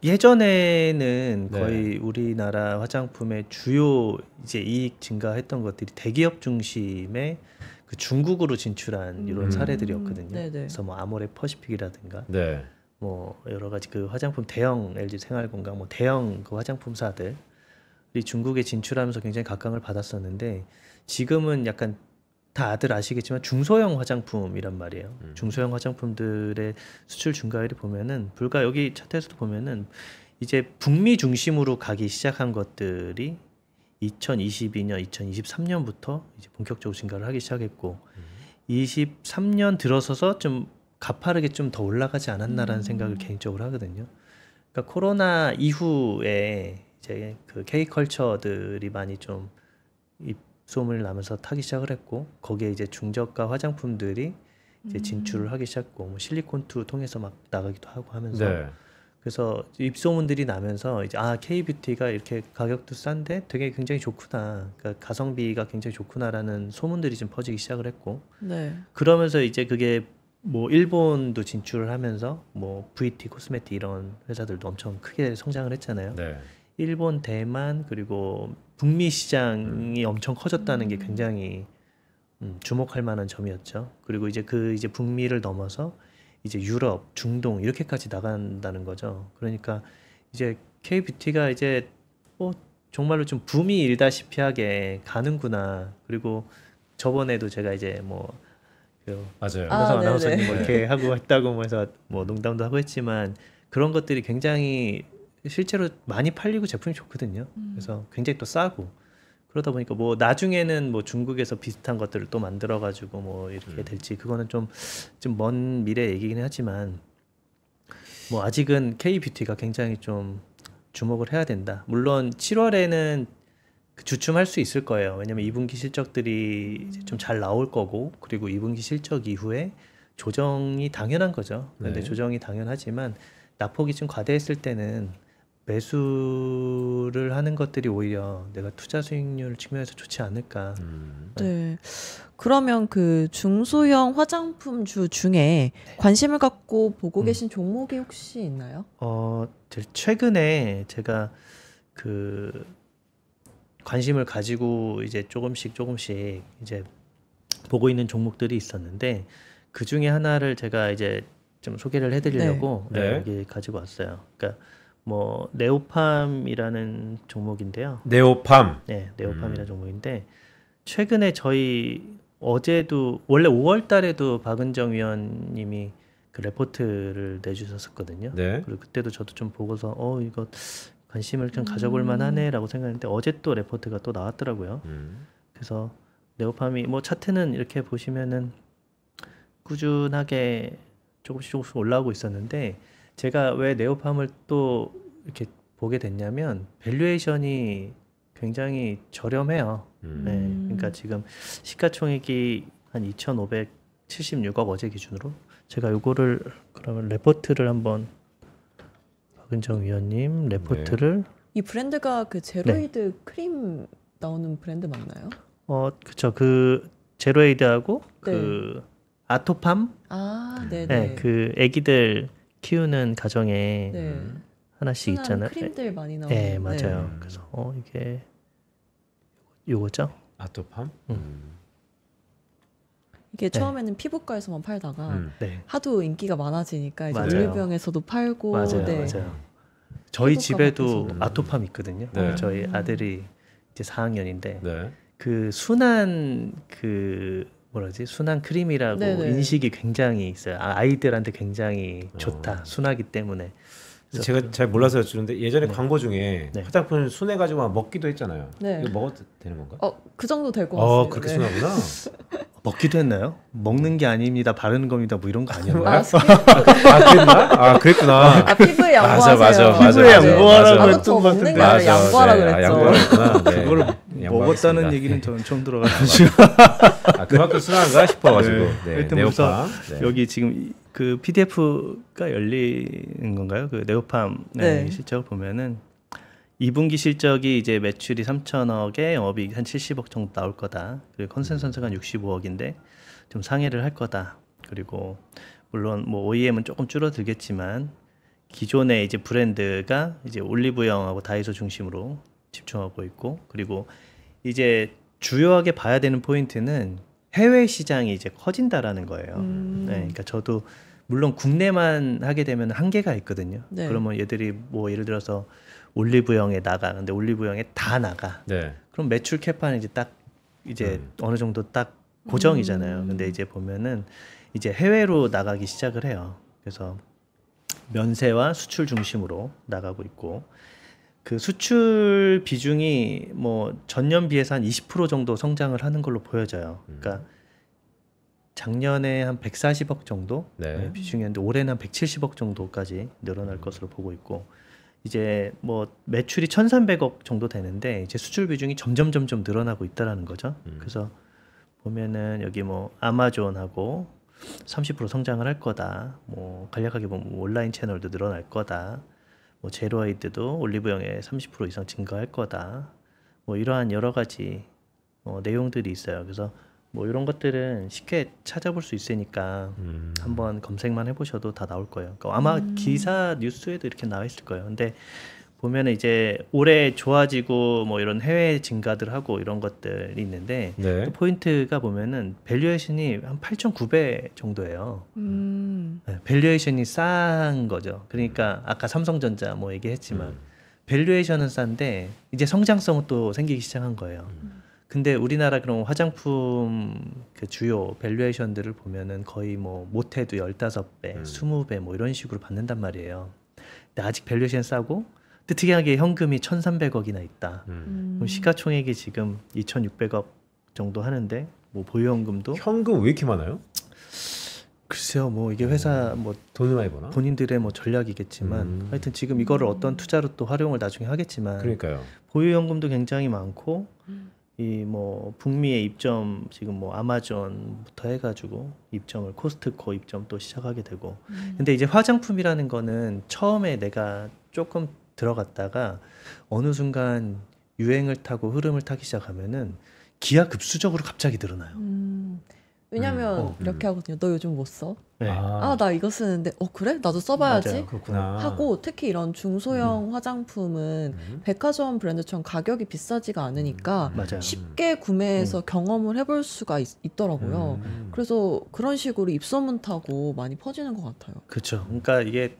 예전에는 네. 거의 우리나라 화장품의 주요 이제 이익 증가했던 것들이 대기업 중심의 그 중국으로 진출한 이런 사례들이었거든요. 네네. 그래서 뭐 아모레 퍼시픽이라든가 네. 뭐 여러 가지 그 화장품 대형 LG 생활건강 뭐 대형 그 화장품사들이 중국에 진출하면서 굉장히 각광을 받았었는데 지금은 약간 다들 아시겠지만 중소형 화장품이란 말이에요. 중소형 화장품들의 수출 증가율이 보면은 불과 여기 차트에서도 보면은 이제 북미 중심으로 가기 시작한 것들이 2022년, 2023년부터 이제 본격적으로 증가를 하기 시작했고 23년 들어서서 좀 가파르게 좀 더 올라가지 않았나라는 생각을 개인적으로 하거든요. 그러니까 코로나 이후에 이제 그 K컬처들이 많이 좀 입소문을 나면서 타기 시작을 했고 거기에 이제 중저가 화장품들이 이제 진출을 하기 시작했고 뭐 실리콘투 통해서 막 나가기도 하고 하면서 네. 그래서 입소문들이 나면서 이제 K-뷰티가 이렇게 가격도 싼데 되게 굉장히 좋구나. 그러니까 가성비가 굉장히 좋구나라는 소문들이 좀 퍼지기 시작을 했고 네. 그러면서 이제 그게 뭐 일본도 진출을 하면서 뭐 VT 코스메틱 이런 회사들도 엄청 크게 성장을 했잖아요. 네. 일본, 대만 그리고 북미 시장이 엄청 커졌다는 게 굉장히 주목할 만한 점이었죠. 그리고 이제 그 이제 북미를 넘어서 이제 유럽, 중동 이렇게까지 나간다는 거죠. 그러니까 이제 K-뷰티가 이제 뭐 정말로 좀 붐이 일다시피 하게 가는구나. 그리고 저번에도 제가 이제 뭐 맞아요. 안나성 네네. 아나운서님 뭐 이렇게 하고 했다고 뭐 해서 뭐 농담도 하고 했지만 그런 것들이 굉장히 실제로 많이 팔리고 제품이 좋거든요. 그래서 굉장히 또 싸고 그러다 보니까 뭐 나중에는 뭐 중국에서 비슷한 것들을 또 만들어 가지고 뭐 이렇게 될지 그거는 좀 먼 미래 얘기긴 하지만 뭐 아직은 K-뷰티가 굉장히 좀 주목을 해야 된다. 물론 7월에는 주춤할 수 있을 거예요. 왜냐면 2분기 실적들이 좀 잘 나올 거고 그리고 2분기 실적 이후에 조정이 당연한 거죠. 근데 네. 조정이 당연하지만 낙폭이 좀 과대했을 때는 매수를 하는 것들이 오히려 내가 투자 수익률 측면에서 좋지 않을까. 네. 그러면 그 중소형 화장품주 중에 관심을 갖고 보고 계신 종목이 혹시 있나요? 최근에 제가 그 관심을 가지고 이제 조금씩 이제 보고 있는 종목들이 있었는데 그 중에 하나를 제가 이제 좀 소개를 해드리려고 네. 여기 가지고 왔어요. 그러니까 뭐 네오팜이라는 종목인데요. 네오팜. 네, 네오팜이라는 종목인데 최근에 저희 어제도 원래 5월 달에도 박은정 위원님이 그 레포트를 내주셨었거든요. 네. 그리고 그때도 저도 좀 보고서 이거 관심을 좀 가져볼 만하네라고 생각했는데 어제 또 레포트가 또 나왔더라고요. 그래서 네오팜이 뭐 차트는 이렇게 보시면은 꾸준하게 조금씩 올라오고 있었는데 제가 왜 네오팜을 또 이렇게 보게 됐냐면 밸류에이션이 굉장히 저렴해요. 네, 그러니까 지금 시가총액이 한 2,576억 어제 기준으로 제가 요거를 그러면 레포트를 한번 박은정 위원님 레포트를 이 브랜드가 그 제로이드 크림 나오는 브랜드 맞나요? 그쵸. 그 제로에이드하고 그 아토팜 네네. 네, 그 애기들 키우는 가정에 하나씩 순한 있잖아요. 크림들 많이 나오는. 네, 맞아요. 그래서 이게 요거죠? 아토팜? 이게 처음에는 피부과에서만 팔다가 네. 하도 인기가 많아지니까 이제 맞아요. 올리브영에서도 팔고. 맞아요. 네. 맞아요. 저희 피부과 집에도 밖에서도. 아토팜 있거든요. 네. 저희 아들이 이제 4학년인데 네. 그 순한 그 뭐라지? 순한 크림이라고 네네. 인식이 굉장히 있어요. 아이들한테 굉장히 좋다. 순하기 때문에. 그래서 제가 잘 몰라서 여쭈는데 예전에 광고 중에 네. 화장품 순해가지고 막 먹기도 했잖아요. 네. 이거 먹어도 되는 건가? 그 정도 될 것 같습니다. 그렇게 네. 순하구나. 먹기도 했나요? 먹는 게 아닙니다. 바르는 겁니다. 뭐 이런 거 아니었나요? 그랬나? 그랬구나. 피부에 양보하세요. 맞아. 피부에 양보하라고 나도 했던 더 것 먹는 같은데. 거를 양보하라 그랬죠. 양보했구나. 네. 그거를 양보하겠습니다. 먹었다는 얘기는 저는 처음 들어가지고. 그만큼 순한가 싶어가지고. 네. 네. 하여튼 네오팜. 네. 여기 지금 그 PDF가 열리는 건가요? 그 네오팜 실적을 보면은 2분기 실적이 이제 매출이 3천억에 영업이익 한 70억 정도 나올 거다. 그리고 컨센서스가 한 65억인데 좀 상회를 할 거다. 그리고 물론 뭐 OEM은 조금 줄어들겠지만 기존의 이제 브랜드가 이제 올리브영하고 다이소 중심으로 집중하고 있고 그리고 이제 주요하게 봐야 되는 포인트는 해외 시장이 이제 커진다라는 거예요. 네, 그러니까 저도 물론 국내만 하게 되면 한계가 있거든요. 네. 그러면 얘들이 뭐 예를 들어서 올리브영에 나가, 근데 올리브영에 다 나가. 네. 그럼 매출 캐파는 이제 딱 이제 어느 정도 딱 고정이잖아요. 근데 이제 보면은 이제 해외로 나가기 시작을 해요. 그래서 면세와 수출 중심으로 나가고 있고. 그 수출 비중이 뭐 전년 비해서 한 20% 정도 성장을 하는 걸로 보여져요. 그러니까 작년에 한 140억 정도 비중이었는데 올해는 한 170억 정도까지 늘어날 것으로 보고 있고 이제 뭐 매출이 1,300억 정도 되는데 이제 수출 비중이 점점 늘어나고 있다라는 거죠. 그래서 보면은 여기 뭐 아마존하고 30% 성장을 할 거다. 뭐 간략하게 보면 온라인 채널도 늘어날 거다. 뭐 제로에이드도 올리브영에 30% 이상 증가할 거다. 뭐 이러한 여러 가지 내용들이 있어요. 그래서 뭐 이런 것들은 쉽게 찾아볼 수 있으니까 한번 검색만 해보셔도 다 나올 거예요. 그러니까 아마 기사 뉴스에도 이렇게 나와 있을 거예요. 근데 보면은 이제 올해 좋아지고 뭐 이런 해외 증가들 하고 이런 것들이 있는데 또 포인트가 보면은 밸류에이션이 한 8.9배 정도예요. 네, 밸류에이션이 싼 거죠. 그러니까 아까 삼성전자 뭐 얘기했지만 밸류에이션은 싼데 이제 성장성은 또 생기기 시작한 거예요. 근데 우리나라 그런 화장품 그 주요 밸류에이션들을 보면은 거의 뭐 못해도 15배, 20배 뭐 이런 식으로 받는단 말이에요. 근데 아직 밸류에이션 싸고 근데 특이하게 현금이 1,300억이나 있다. 그럼 시가총액이 지금 2,600억 정도 하는데 뭐 보유현금도 현금 왜 이렇게 많아요? 글쎄요, 뭐 이게 회사 뭐 돈을 많이 버나? 본인들의 뭐 전략이겠지만 하여튼 지금 이거를 어떤 투자로 또 활용을 나중에 하겠지만 그러니까요. 보유현금도 굉장히 많고 이 뭐 북미의 입점 지금 뭐 아마존부터 해가지고 입점을 코스트코 입점 또 시작하게 되고 근데 이제 화장품이라는 거는 처음에 내가 조금 들어갔다가 어느 순간 유행을 타고 흐름을 타기 시작하면은 기하급수적으로 갑자기 늘어나요. 왜냐면 이렇게 하거든요. 너 요즘 뭐 써? 네. 아, 나 이거 쓰는데 그래? 나도 써봐야지. 맞아요. 그렇구나. 하고 특히 이런 중소형 화장품은 백화점 브랜드처럼 가격이 비싸지가 않으니까 맞아요. 쉽게 구매해서 경험을 해볼 수가 있더라고요. 그래서 그런 식으로 입소문 타고 많이 퍼지는 것 같아요. 그렇죠. 그러니까 이게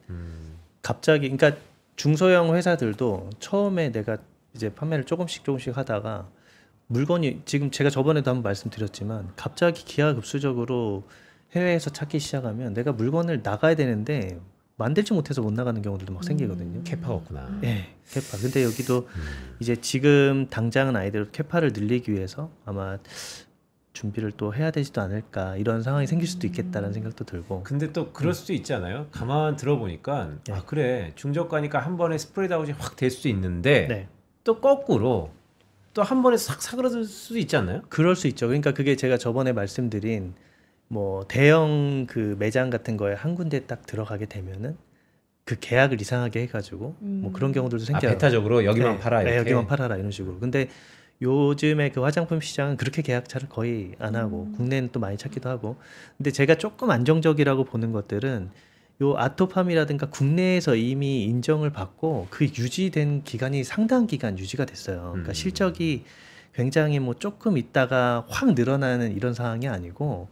갑자기 그러니까 중소형 회사들도 처음에 내가 이제 판매를 조금씩 하다가 물건이 지금 제가 저번에도 한번 말씀드렸지만 갑자기 기하급수적으로 해외에서 찾기 시작하면 내가 물건을 나가야 되는데 만들지 못해서 못 나가는 경우들도 막 생기거든요. 캐파가 없구나. 네, 캐파. 근데 여기도 이제 지금 당장은 아이들 캐파를 늘리기 위해서 아마 준비를 또 해야 되지도 않을까 이런 상황이 생길 수도 있겠다는 생각도 들고. 근데 또 그럴 수도 있지 않아요? 가만 들어보니까 아 그래 중저가니까 한 번에 스프레드 아웃이 확 될 수도 있는데 네. 또 거꾸로 또 한 번에 싹 사그라들 수도 있지 않나요? 그럴 수 있죠. 그러니까 그게 제가 저번에 말씀드린 뭐 대형 그 매장 같은 거에 한 군데 딱 들어가게 되면은 그 계약을 이상하게 해가지고 뭐 그런 경우들도 생겨요. 배타적으로 여기만 네, 팔아 네, 이렇게. 여기만 팔아라 이런 식으로. 근데 요즘에 그 화장품 시장은 그렇게 계약차를 거의 안 하고 국내는 또 많이 찾기도 하고. 근데 제가 조금 안정적이라고 보는 것들은 요 아토팜이라든가 국내에서 이미 인정을 받고 그 유지된 기간이 상당한 기간 유지가 됐어요. 그러니까 실적이 굉장히 뭐 조금 있다가 확 늘어나는 이런 상황이 아니고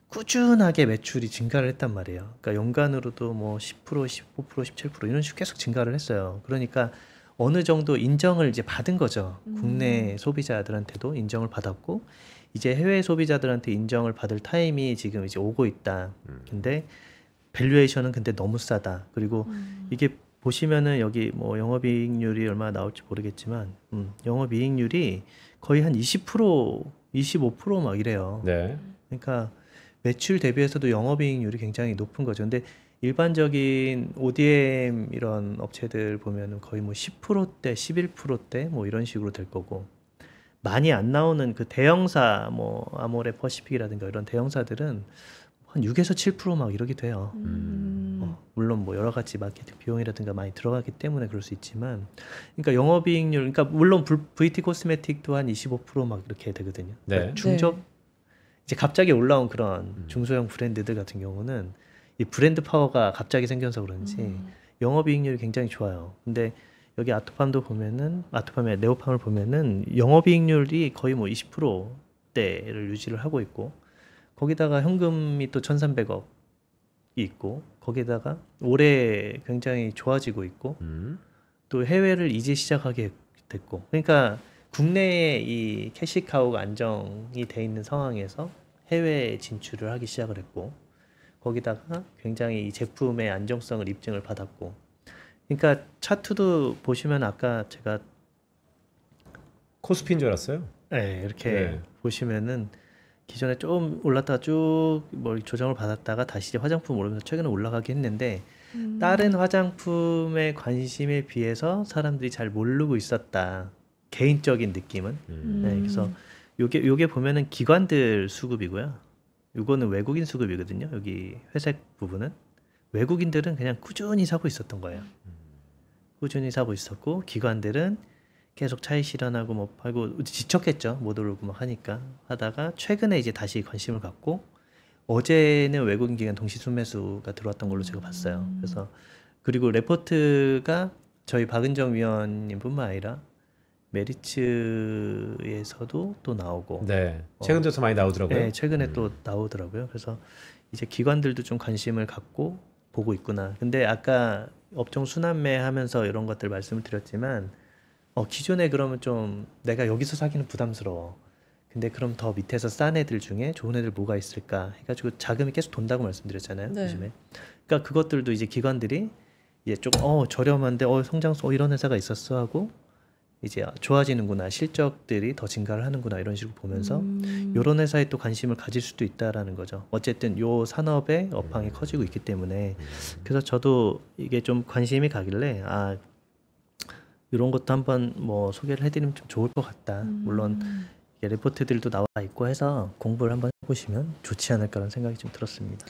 꾸준하게 매출이 증가를 했단 말이에요. 그러니까 연간으로도 뭐 10%, 15%, 17% 이런 식으로 계속 증가를 했어요. 그러니까 어느 정도 인정을 이제 받은 거죠. 국내 소비자들한테도 인정을 받았고 이제 해외 소비자들한테 인정을 받을 타임이 지금 이제 오고 있다. 근데 밸류에이션은 근데 너무 싸다. 그리고 이게 보시면은 여기 뭐 영업이익률이 얼마나 나올지 모르겠지만 영업이익률이 거의 한 20%, 25% 막 이래요. 네. 그러니까 매출 대비해서도 영업이익률이 굉장히 높은 거죠. 근데 일반적인 ODM 이런 업체들 보면은 거의 뭐 10%대, 11%대 뭐 이런 식으로 될 거고 많이 안 나오는 그 대형사 뭐 아모레 퍼시픽이라든가 이런 대형사들은 한 6에서 7% 막 이러게 돼요. 물론 뭐 여러 가지 마케팅 비용이라든가 많이 들어가기 때문에 그럴 수 있지만 그러니까 영업이익률 그러니까 물론 VT 코스메틱도 한 25% 막 이렇게 되거든요. 그러니까 네. 중저 이제 갑자기 올라온 그런 중소형 브랜드들 같은 경우는 이 브랜드 파워가 갑자기 생겨서 그런지 영업이익률이 굉장히 좋아요. 근데 여기 아토팜도 보면은 아토팜의 네오팜을 보면은 영업이익률이 거의 뭐 20%대를 유지를 하고 있고 거기다가 현금이 또 1,300억이 있고 거기다가 올해 굉장히 좋아지고 있고 또 해외를 이제 시작하게 됐고 그러니까 국내에 이 캐시카우가 안정이 돼 있는 상황에서 해외 진출을 하기 시작을 했고 거기다가 굉장히 이 제품의 안정성을 입증을 받았고 그러니까 차트도 보시면 아까 제가 코스피인 줄 알았어요. 네, 이렇게 네. 보시면은 기존에 좀 올랐다가 쭉 뭐 조정을 받았다가 다시 이제 화장품 오르면서 최근에 올라가긴 했는데 다른 화장품의 관심에 비해서 사람들이 잘 모르고 있었다. 개인적인 느낌은. 네, 그래서 요게 보면은 기관들 수급이고요. 요거는 외국인 수급이거든요. 여기 회색 부분은 외국인들은 그냥 꾸준히 사고 있었던 거예요. 꾸준히 사고 있었고 기관들은 계속 차익 실현하고 뭐 팔고 지쳤겠죠. 못 오르고 막 하니까 하다가 최근에 이제 다시 관심을 갖고 어제는 외국인 기관 동시 순매수가 들어왔던 걸로 제가 봤어요. 그래서 그리고 레포트가 저희 박은정 위원님뿐만 아니라 메리츠에서도 또 나오고 네. 최근 들어서 많이 나오더라고요. 네, 최근에 또 나오더라고요. 그래서 이제 기관들도 좀 관심을 갖고 보고 있구나. 근데 아까 업종 순환매 하면서 이런 것들 말씀을 드렸지만 기존에 그러면 좀 내가 여기서 사기는 부담스러워. 근데 그럼 더 밑에서 싼 애들 중에 좋은 애들 뭐가 있을까 해가지고 자금이 계속 돈다고 말씀드렸잖아요. 네. 요즘에. 그러니까 그것들도 이제 기관들이 이제 좀 저렴한데 성장성 이런 회사가 있었어 하고 이제 좋아지는구나 실적들이 더 증가를 하는구나 이런 식으로 보면서 이런 회사에 또 관심을 가질 수도 있다라는 거죠. 어쨌든 요 산업의 업황이 커지고 있기 때문에 그래서 저도 이게 좀 관심이 가길래 이런 것도 한번 뭐 소개를 해드리면 좀 좋을 것 같다. 물론 레포트들도 나와 있고 해서 공부를 한번 해보시면 좋지 않을까라는 생각이 좀 들었습니다.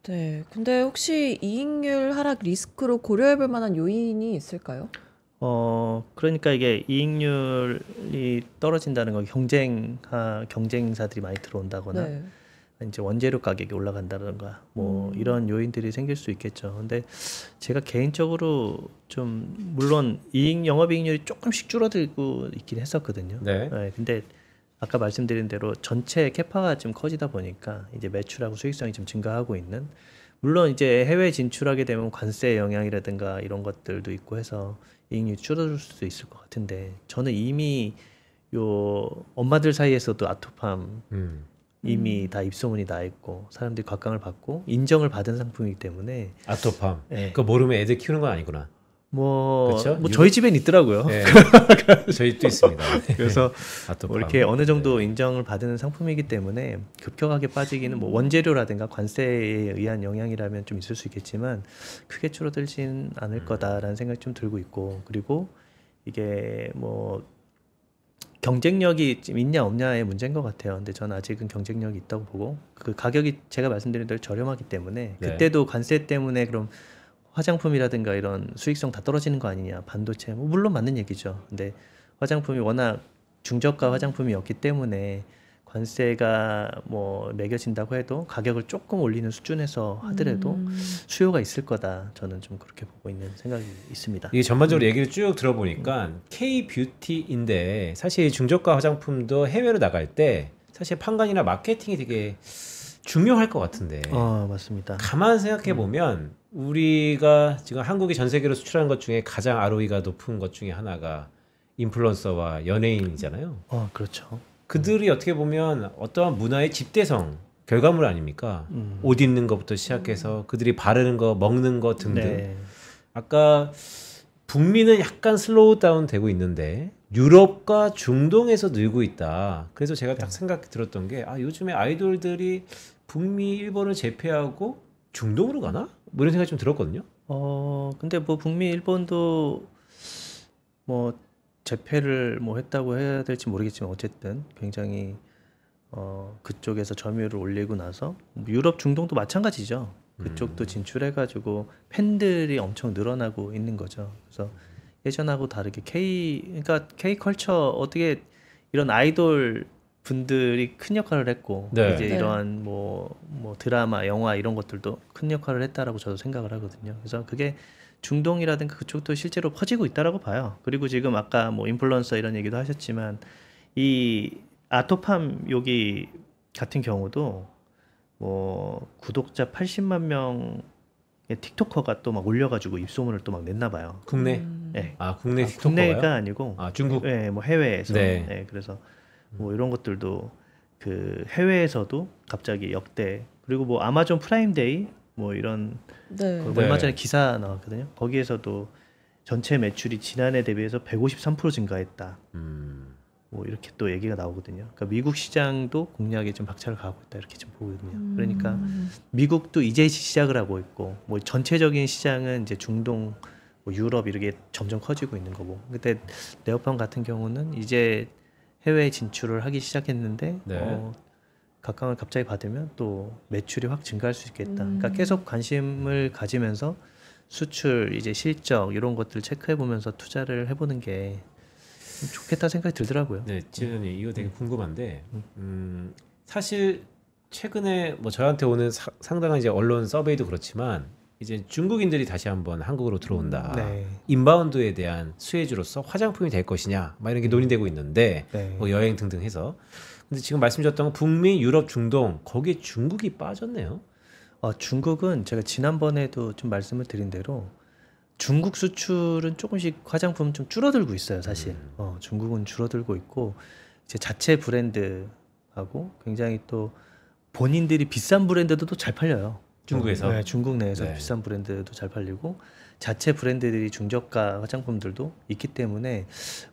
네. 근데 혹시 이익률 하락 리스크로 고려해볼 만한 요인이 있을까요? 그러니까 이게 이익률이 떨어진다는 건 경쟁사들이 많이 들어온다거나 네. 이제 원재료 가격이 올라간다든가 뭐 이런 요인들이 생길 수 있겠죠. 근데 제가 개인적으로 좀 물론 영업이익률이 조금씩 줄어들고 있긴 했었거든요. 네. 근데 아까 말씀드린 대로 전체 캐파가 좀 커지다 보니까 이제 매출하고 수익성이 좀 증가하고 있는, 물론 이제 해외 진출하게 되면 관세 영향이라든가 이런 것들도 있고 해서 이익률이 줄어들 수도 있을 것 같은데, 저는 이미 요 엄마들 사이에서도 아토팜 이미 다 입소문이 나 있고 사람들이 곽강을 받고 인정을 받은 상품이기 때문에. 아토팜. 네. 그거 모르면 애들 키우는 건 아니구나. 그렇죠? 저희 집엔 있더라고요. 네. 저희도 있습니다. 그래서 아토팜. 뭐 이렇게 어느 정도 인정을 받은 상품이기 때문에 급격하게 빠지기는 뭐 원재료라든가 관세에 의한 영향이라면 좀 있을 수 있겠지만 크게 줄어들진 않을 거다라는 생각이 좀 들고 있고, 그리고 이게 뭐 경쟁력이 좀 있냐 없냐의 문제인 것 같아요. 근데 저는 아직은 경쟁력이 있다고 보고, 그 가격이 제가 말씀드린 대로 저렴하기 때문에 네. 그때도 관세 때문에 그럼 화장품이라든가 이런 수익성 다 떨어지는 거 아니냐, 반도체 뭐 물론 맞는 얘기죠. 근데 화장품이 워낙 중저가 화장품이었기 때문에 관세가 뭐 매겨진다고 해도 가격을 조금 올리는 수준에서 하더라도 수요가 있을 거다, 저는 좀 그렇게 보고 있는 생각이 있습니다. 이게 전반적으로 얘기를 쭉 들어보니까 K-뷰티인데 사실 중저가 화장품도 해외로 나갈 때 사실 판관이나 마케팅이 되게 중요할 것 같은데. 맞습니다. 가만 생각해 보면 우리가 지금 한국이 전 세계로 수출하는 것 중에 가장 ROE가 높은 것 중에 하나가 인플루언서와 연예인이잖아요. 그렇죠. 그들이 어떻게 보면 어떠한 문화의 집대성 결과물 아닙니까? 옷 입는 것부터 시작해서 그들이 바르는 거, 먹는 거 등등. 네. 아까 북미는 약간 슬로우 다운 되고 있는데 유럽과 중동에서 늘고 있다. 그래서 제가 딱 생각이 들었던 게 요즘에 아이돌들이 북미, 일본을 제패하고 중동으로 가나? 뭐 이런 생각이 좀 들었거든요. 근데 뭐 북미, 일본도 뭐 재패를 뭐 했다고 해야 될지 모르겠지만 어쨌든 굉장히 그쪽에서 점유율을 올리고 나서 유럽, 중동도 마찬가지죠. 그쪽도 진출해가지고 팬들이 엄청 늘어나고 있는 거죠. 그래서 예전하고 다르게 그러니까 K-컬처 어떻게 이런 아이돌 분들이 큰 역할을 했고 네. 이제 네. 이러한 뭐 드라마, 영화 이런 것들도 큰 역할을 했다라고 저도 생각을 하거든요. 그래서 그게 중동이라든가 그쪽도 실제로 퍼지고 있다라고 봐요. 그리고 지금 아까 뭐 인플루언서 이런 얘기도 하셨지만 이 아토팜 여기 같은 경우도 뭐 구독자 80만 명의 틱토커가 또 막 올려가지고 입소문을 또 막 냈나 봐요. 국내? 네. 국내 틱톡커가요? 국내가 아니고 중국? 네, 뭐 해외에서. 네. 네, 그래서 뭐 이런 것들도 그 해외에서도 갑자기 역대, 그리고 뭐 아마존 프라임데이 뭐 이런 네. 뭐 얼마 네. 전에 기사 나왔거든요. 거기에서도 전체 매출이 지난해 대비해서 153% 증가했다. 뭐 이렇게 또 얘기가 나오거든요. 그러니까 미국 시장도 공략에 좀 박차를 가하고 있다, 이렇게 좀 보거든요. 그러니까 미국도 이제 시작을 하고 있고, 뭐 전체적인 시장은 이제 중동, 뭐 유럽 이렇게 점점 커지고 있는 거고. 근데 네오팜 같은 경우는 이제 해외 진출을 하기 시작했는데 네. 각광을 갑자기 받으면 또 매출이 확 증가할 수 있겠다. 그러니까 계속 관심을 가지면서 수출, 이제 실적 이런 것들 체크해 보면서 투자를 해보는 게 좋겠다 생각이 들더라고요. 네, 지은이 이거 되게 궁금한데 사실 최근에 뭐 저한테 오는 상당한 이제 언론 서베이도 그렇지만 이제 중국인들이 다시 한번 한국으로 들어온다. 네. 인바운드에 대한 수혜주로서 화장품이 될 것이냐, 막 이런 게 논의되고 있는데 네. 뭐 여행 등등 해서. 근데 지금 말씀 주셨던 건 북미, 유럽, 중동 거기에 중국이 빠졌네요. 중국은 제가 지난번에도 좀 말씀을 드린 대로 중국 수출은 조금씩 화장품 좀 줄어들고 있어요, 사실. 중국은 줄어들고 있고 이제 자체 브랜드하고 굉장히 또 본인들이 비싼 브랜드도 또 잘 팔려요. 중국에서? 네, 중국 내에서 네. 비싼 브랜드도 잘 팔리고 자체 브랜드들이 중저가 화장품들도 있기 때문에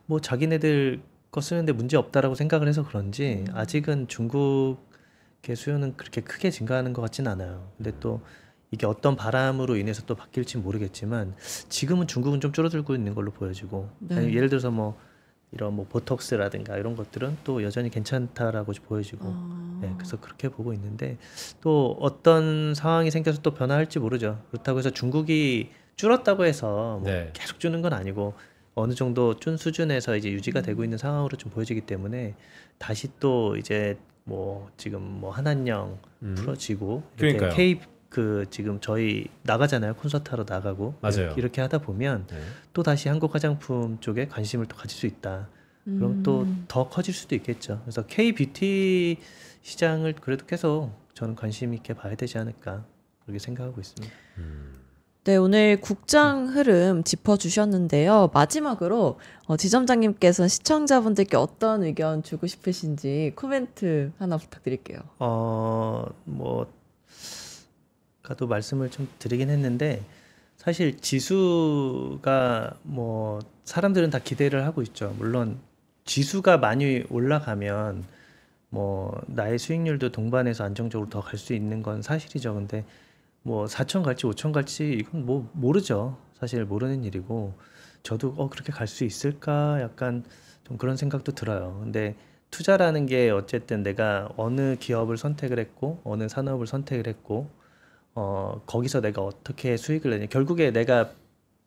뭐 자기네들 거 쓰는데 문제 없다라고 생각을 해서 그런지 아직은 중국의 수요는 그렇게 크게 증가하는 것 같진 않아요. 근데 또 이게 어떤 바람으로 인해서 또 바뀔지 모르겠지만 지금은 중국은 좀 줄어들고 있는 걸로 보여지고 네. 아니, 예를 들어서 뭐 이런 뭐 보톡스라든가 이런 것들은 또 여전히 괜찮다라고 보여지고 네, 그래서 그렇게 보고 있는데 또 어떤 상황이 생겨서 또 변화할지 모르죠. 그렇다고 해서 중국이 줄었다고 해서 뭐 네. 계속 주는 건 아니고 어느 정도 준 수준에서 이제 유지가 되고 있는 상황으로 좀 보여지기 때문에 다시 또 이제 뭐 지금 뭐 한한령 풀어지고 이렇게 그러니까요. K 그 지금 저희 나가잖아요. 콘서트 하러 나가고 맞아요. 이렇게 하다 보면 네. 또 다시 한국 화장품 쪽에 관심을 또 가질 수 있다. 그럼 또 더 커질 수도 있겠죠. 그래서 K 뷰티 시장을 그래도 계속 저는 관심 있게 봐야 되지 않을까 그렇게 생각하고 있습니다. 네, 오늘 국장 흐름 짚어주셨는데요. 마지막으로 지점장님께서는 시청자분들께 어떤 의견 주고 싶으신지 코멘트 하나 부탁드릴게요. 뭐 아까도 말씀을 좀 드리긴 했는데 사실 지수가 뭐 사람들은 다 기대를 하고 있죠. 물론 지수가 많이 올라가면 뭐 나의 수익률도 동반해서 안정적으로 더 갈 수 있는 건 사실이죠. 근데 뭐 4천 갈지 5천 갈지 이건 뭐 모르죠. 사실 모르는 일이고 저도 그렇게 갈 수 있을까 약간 좀 그런 생각도 들어요. 근데 투자라는 게 어쨌든 내가 어느 기업을 선택을 했고 어느 산업을 선택을 했고 거기서 내가 어떻게 수익을 내냐. 결국에 내가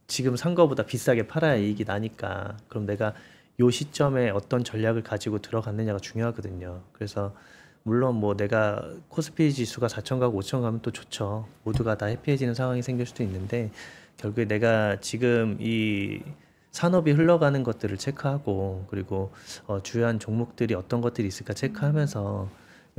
지금 산 거보다 비싸게 팔아야 이익이 나니까 그럼 내가 요 시점에 어떤 전략을 가지고 들어갔느냐가 중요하거든요. 그래서 물론 뭐 내가 코스피 지수가 4천 가고 5천 가면 또 좋죠. 모두가 다 해피해지는 상황이 생길 수도 있는데 결국에 내가 지금 이 산업이 흘러가는 것들을 체크하고 그리고 주요한 종목들이 어떤 것들이 있을까 체크하면서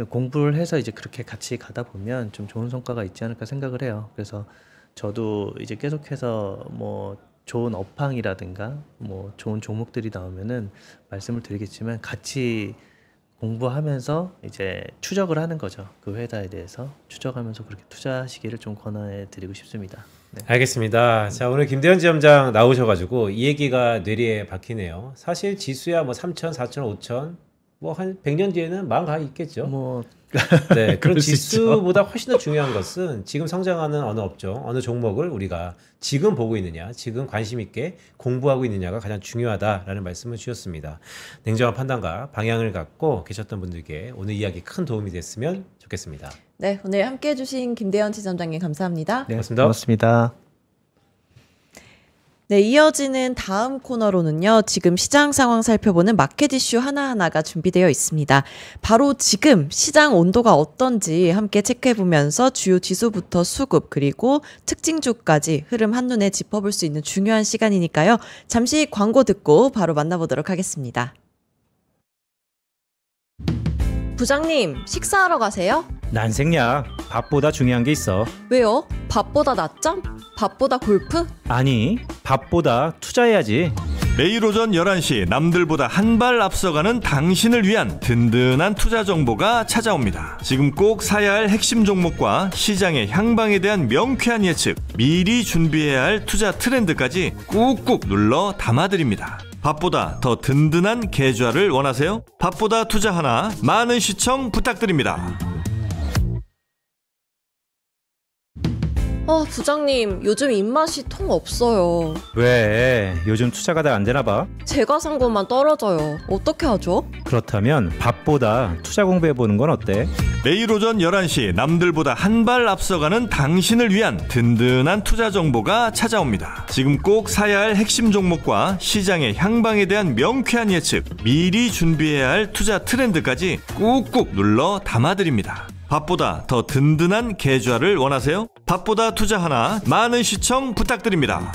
공부를 해서 이제 그렇게 같이 가다 보면 좀 좋은 성과가 있지 않을까 생각을 해요. 그래서 저도 이제 계속해서 뭐 좋은 업황이라든가 뭐 좋은 종목들이 나오면은 말씀을 드리겠지만 같이 공부하면서 이제 추적을 하는 거죠. 그 회사에 대해서 추적하면서 그렇게 투자하시기를 좀 권해 드리고 싶습니다. 네. 알겠습니다. 자, 오늘 김대현 지점장 나오셔가지고 이 얘기가 뇌리에 박히네요. 사실 지수야 뭐 3천, 4천, 5천 뭐 한 100년 뒤에는 망가 있겠죠. 뭐 네, 그런 그럴 수 지수보다 훨씬 더 중요한 것은 지금 성장하는 어느 업종, 어느 종목을 우리가 지금 보고 있느냐, 지금 관심 있게 공부하고 있느냐가 가장 중요하다라는 말씀을 주셨습니다. 냉정한 판단과 방향을 갖고 계셨던 분들께 오늘 이야기 큰 도움이 됐으면 좋겠습니다. 네, 오늘 함께해 주신 김대현 지점장님 감사합니다. 네, 고맙습니다. 고맙습니다. 네, 이어지는 다음 코너로는요, 지금 시장 상황 살펴보는 마켓 이슈 하나하나가 준비되어 있습니다. 바로 지금 시장 온도가 어떤지 함께 체크해보면서 주요 지수부터 수급, 그리고 특징주까지 흐름 한눈에 짚어볼 수 있는 중요한 시간이니까요. 잠시 광고 듣고 바로 만나보도록 하겠습니다. 부장님, 식사하러 가세요? 난 생략. 밥보다 중요한 게 있어. 왜요? 밥보다 낮잠? 밥보다 골프? 아니, 밥보다 투자해야지. 매일 오전 11시 남들보다 한 발 앞서가는 당신을 위한 든든한 투자 정보가 찾아옵니다. 지금 꼭 사야 할 핵심 종목과 시장의 향방에 대한 명쾌한 예측, 미리 준비해야 할 투자 트렌드까지 꾹꾹 눌러 담아드립니다. 밥보다 더 든든한 계좌를 원하세요? 밥보다 투자 하나, 많은 시청 부탁드립니다. 부장님, 요즘 입맛이 통 없어요. 왜? 요즘 투자가 다 안 되나 봐? 제가 산 것만 떨어져요. 어떻게 하죠? 그렇다면 밥보다 투자 공부해보는 건 어때? 매일 오전 11시 남들보다 한 발 앞서가는 당신을 위한 든든한 투자 정보가 찾아옵니다. 지금 꼭 사야 할 핵심 종목과 시장의 향방에 대한 명쾌한 예측, 미리 준비해야 할 투자 트렌드까지 꾹꾹 눌러 담아드립니다. 밥보다 더 든든한 계좌를 원하세요? 밥보다 투자 하나, 많은 시청 부탁드립니다.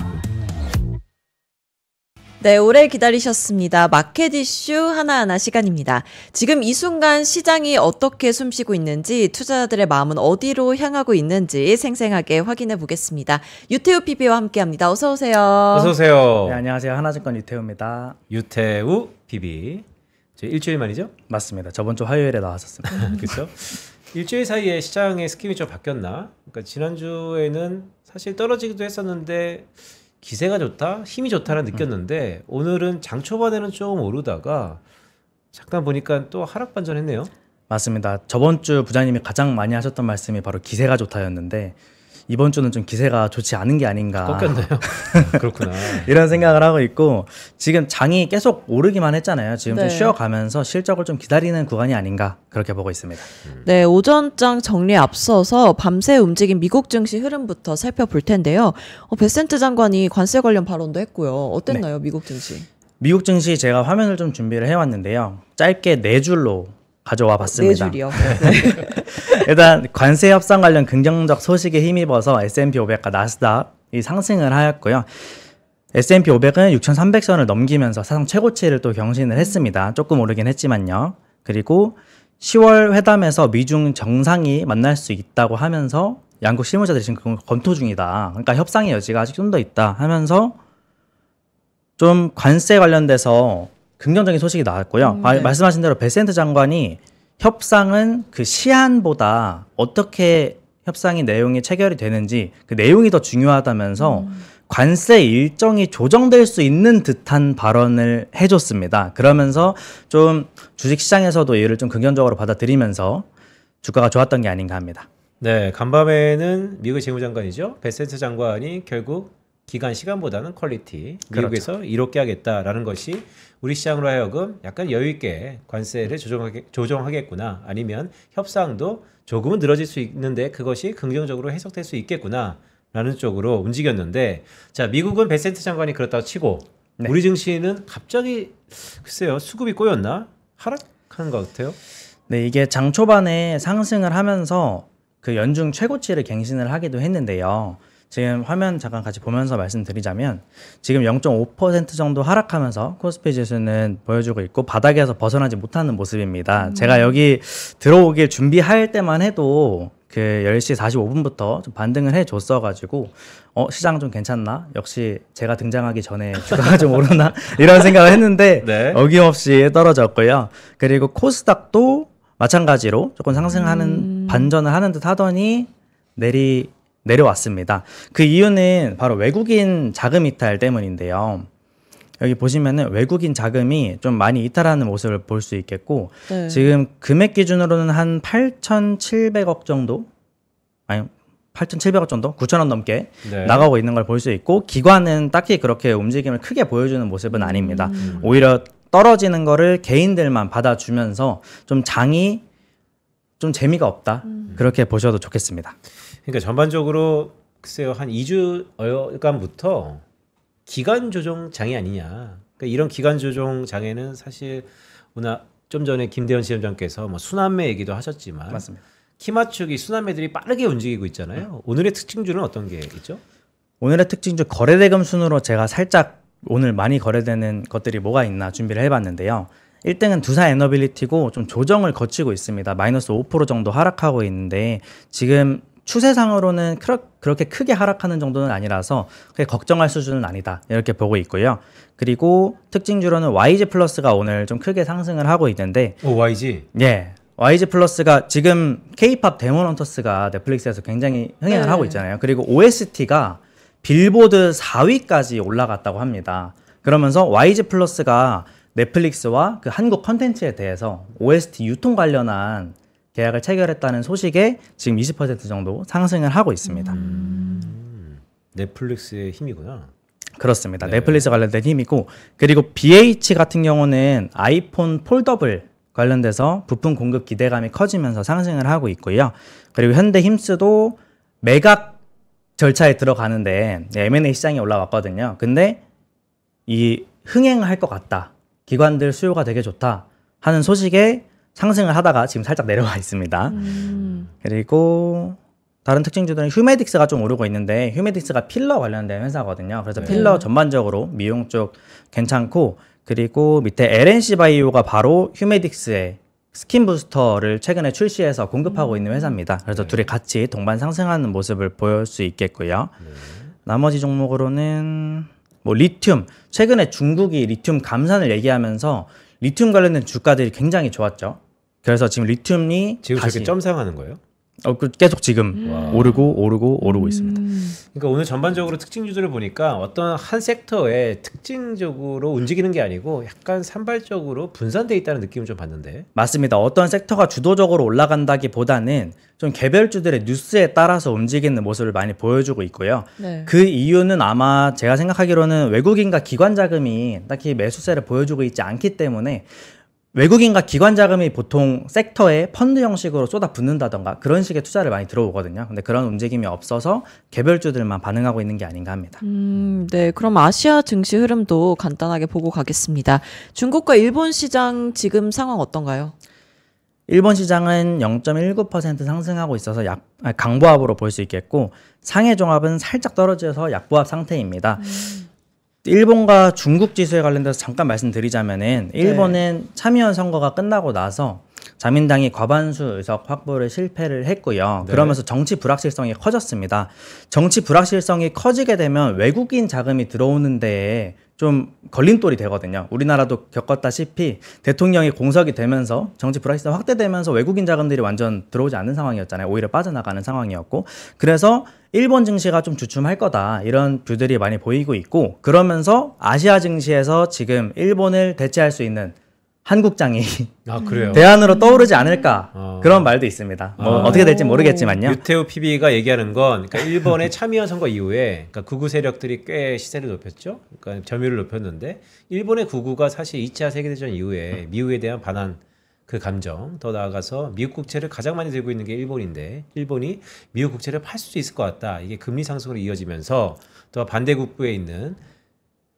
네, 오래 기다리셨습니다. 마켓 이슈 하나하나 시간입니다. 지금 이 순간 시장이 어떻게 숨쉬고 있는지, 투자자들의 마음은 어디로 향하고 있는지 생생하게 확인해 보겠습니다. 유태우 PB와 함께합니다. 어서 오세요. 어서 오세요. 네, 안녕하세요. 하나증권 유태우입니다. 유태우 PB. 저희 일주일 만이죠? 맞습니다. 저번 주 화요일에 나왔었습니다. 그렇죠? 일주일 사이에 시장의 스킵이 좀 바뀌었나? 그러니까 지난주에는 사실 떨어지기도 했었는데 기세가 좋다, 힘이 좋다는 느꼈는데 오늘은 장 초반에는 조금 오르다가 잠깐 보니까 또 하락 반전했네요. 맞습니다. 저번 주 부장님이 가장 많이 하셨던 말씀이 바로 기세가 좋다였는데 이번 주는 좀 기세가 좋지 않은 게 아닌가. 꺾였나요? 그렇구나. 이런 생각을 하고 있고 지금 장이 계속 오르기만 했잖아요. 지금 좀 네. 쉬어가면서 실적을 좀 기다리는 구간이 아닌가 그렇게 보고 있습니다. 네, 오전장 정리에 앞서서 밤새 움직인 미국 증시 흐름부터 살펴볼 텐데요. 베센트 장관이 관세 관련 발언도 했고요. 어땠나요, 미국 증시? 미국 증시 제가 화면을 좀 준비를 해왔는데요. 짧게 4줄로 가져와 봤습니다. 4줄이요. 일단 관세 협상 관련 긍정적 소식에 힘입어서 S&P 500과 나스닥이 상승을 하였고요. S&P 500은 6,300선을 넘기면서 사상 최고치를 또 경신을 했습니다. 조금 오르긴 했지만요. 그리고 10월 회담에서 미중 정상이 만날 수 있다고 하면서 양국 실무자들이 지금 그걸 검토 중이다. 그러니까 협상의 여지가 아직 좀 더 있다 하면서 좀 관세 관련돼서 긍정적인 소식이 나왔고요. 네. 말씀하신 대로 베센트 장관이 협상은 그 시한보다 어떻게 협상의 내용이 체결이 되는지 그 내용이 더 중요하다면서 관세 일정이 조정될 수 있는 듯한 발언을 해줬습니다. 그러면서 좀 주식시장에서도 이를 좀 긍정적으로 받아들이면서 주가가 좋았던 게 아닌가 합니다. 네, 간밤에는 미국 재무장관이죠. 베센트 장관이 결국 기간 시간보다는 퀄리티 미국에서 이롭게 하겠다라는 것이 우리 시장으로 하여금 약간 여유 있게 관세를 조정하겠구나, 아니면 협상도 조금은 늘어질 수 있는데 그것이 긍정적으로 해석될 수 있겠구나 라는 쪽으로 움직였는데, 자, 미국은 베센트 장관이 그렇다고 치고 네. 우리 증시는 갑자기 글쎄요, 수급이 꼬였나? 하락하는 것 같아요. 네, 이게 장 초반에 상승을 하면서 그 연중 최고치를 갱신을 하기도 했는데요. 지금 화면 잠깐 같이 보면서 말씀드리자면 지금 0.5% 정도 하락하면서 코스피 지수는 보여주고 있고 바닥에서 벗어나지 못하는 모습입니다. 제가 여기 들어오길 준비할 때만 해도 그 10시 45분부터 좀 반등을 해줬어가지고 시장 좀 괜찮나? 역시 제가 등장하기 전에 주가가 좀 오르나? 이런 생각을 했는데 네. 어김없이 떨어졌고요. 그리고 코스닥도 마찬가지로 조금 상승하는 반전을 하는 듯 하더니 내려왔습니다. 그 이유는 바로 외국인 자금 이탈 때문인데요. 여기 보시면은 외국인 자금이 좀 많이 이탈하는 모습을 볼 수 있겠고, 네. 지금 금액 기준으로는 한 8,700억 정도? 아니, 8,700억 정도? 9,000원 넘게 네. 나가고 있는 걸 볼 수 있고, 기관은 딱히 그렇게 움직임을 크게 보여주는 모습은 아닙니다. 오히려 떨어지는 거를 개인들만 받아주면서 좀 장이 좀 재미가 없다. 그렇게 보셔도 좋겠습니다. 그러니까 전반적으로 글쎄요, 한 2주간부터 기간 조정 장이 아니냐. 그러니까 이런 기간 조정 장에는 사실 오늘 좀 전에 김대현 지점장께서 뭐 순환매 얘기도 하셨지만 맞습니다. 키 맞추기 순환매들이 빠르게 움직이고 있잖아요. 오늘의 특징주는 어떤 게 있죠? 오늘의 특징주 거래대금 순으로 제가 살짝 오늘 많이 거래되는 것들이 뭐가 있나 준비를 해봤는데요. 1등은 두산 에너빌리티고 좀 조정을 거치고 있습니다. 마이너스 5% 정도 하락하고 있는데 지금 추세상으로는 그렇게 크게 하락하는 정도는 아니라서 그게 걱정할 수준은 아니다, 이렇게 보고 있고요. 그리고 특징주로는 YG 플러스가 오늘 좀 크게 상승을 하고 있는데, 오, YG. 예, YG 플러스가 지금 K-팝 데몬 헌터스가 넷플릭스에서 굉장히 흥행을 네. 하고 있잖아요. 그리고 OST가 빌보드 4위까지 올라갔다고 합니다. 그러면서 YG 플러스가 넷플릭스와 그 한국 컨텐츠에 대해서 OST 유통 관련한 계약을 체결했다는 소식에 지금 20% 정도 상승을 하고 있습니다. 넷플릭스의 힘이구나. 그렇습니다. 네. 넷플릭스 관련된 힘이고, 그리고 BH 같은 경우는 아이폰 폴더블 관련돼서 부품 공급 기대감이 커지면서 상승을 하고 있고요. 그리고 현대 힘스도 매각 절차에 들어가는데 M&A 시장에 올라왔거든요. 근데 이 흥행을 할 것 같다, 기관들 수요가 되게 좋다 하는 소식에 상승을 하다가 지금 살짝 내려와 있습니다. 그리고 다른 특징주들은 휴메딕스가 좀 오르고 있는데, 휴메딕스가 필러 관련된 회사거든요. 그래서 네. 필러 전반적으로 미용 쪽 괜찮고, 그리고 밑에 LNC 바이오가 바로 휴메딕스의 스킨 부스터를 최근에 출시해서 공급하고 있는 회사입니다. 그래서 네. 둘이 같이 동반 상승하는 모습을 보일 수 있겠고요. 나머지 종목으로는 뭐 리튬, 최근에 중국이 리튬 감산을 얘기하면서 리튬 관련된 주가들이 굉장히 좋았죠. 그래서 지금 리튬이 지금 다시 저렇게 점상하는 거예요? 계속 지금 오르고 있습니다. 그러니까 오늘 전반적으로 특징주들을 보니까 어떤 한 섹터에 특징적으로 움직이는 게 아니고 약간 산발적으로 분산돼 있다는 느낌을 좀 받는데. 맞습니다. 어떤 섹터가 주도적으로 올라간다기보다는 좀 개별주들의 뉴스에 따라서 움직이는 모습을 많이 보여주고 있고요. 네. 그 이유는 아마 제가 생각하기로는 외국인과 기관 자금이 딱히 매수세를 보여주고 있지 않기 때문에 외국인과 기관 자금이 보통 섹터에 펀드 형식으로 쏟아붓는다던가 그런 식의 투자를 많이 들어오거든요. 근데 그런 움직임이 없어서 개별주들만 반응하고 있는 게 아닌가 합니다. 네, 그럼 아시아 증시 흐름도 간단하게 보고 가겠습니다. 중국과 일본 시장 지금 상황 어떤가요? 일본 시장은 0.19% 상승하고 있어서 강보합으로 볼 수 있겠고 상해 종합은 살짝 떨어져서 약보합 상태입니다. 일본과 중국 지수에 관련돼서 잠깐 말씀드리자면은 일본은 참의원 선거가 끝나고 나서 자민당이 과반수 의석 확보를 실패를 했고요. 그러면서 정치 불확실성이 커졌습니다. 정치 불확실성이 커지게 되면 외국인 자금이 들어오는 데에 좀 걸림돌이 되거든요. 우리나라도 겪었다시피 대통령이 공석이 되면서 정치 불확실성 확대되면서 외국인 자금들이 완전 들어오지 않는 상황이었잖아요. 오히려 빠져나가는 상황이었고 그래서 일본 증시가 좀 주춤할 거다 이런 뷰들이 많이 보이고 있고 그러면서 아시아 증시에서 지금 일본을 대체할 수 있는 한국장이 그래요? 대안으로 떠오르지 않을까 그런 말도 있습니다. 뭐 어떻게 될지 모르겠지만요. 유태우 PB가 얘기하는 건 그러니까 일본의 참의원 선거 이후에 그러니까 극우 세력들이 꽤 시세를 높였죠. 그러니까 점유율을 높였는데 일본의 극우가 사실 2차 세계대전 이후에 미국에 대한 반한 그 감정 더 나아가서 미국 국채를 가장 많이 들고 있는 게 일본인데 일본이 미국 국채를 팔 수 있을 것 같다. 이게 금리 상승으로 이어지면서 또 반대국부에 있는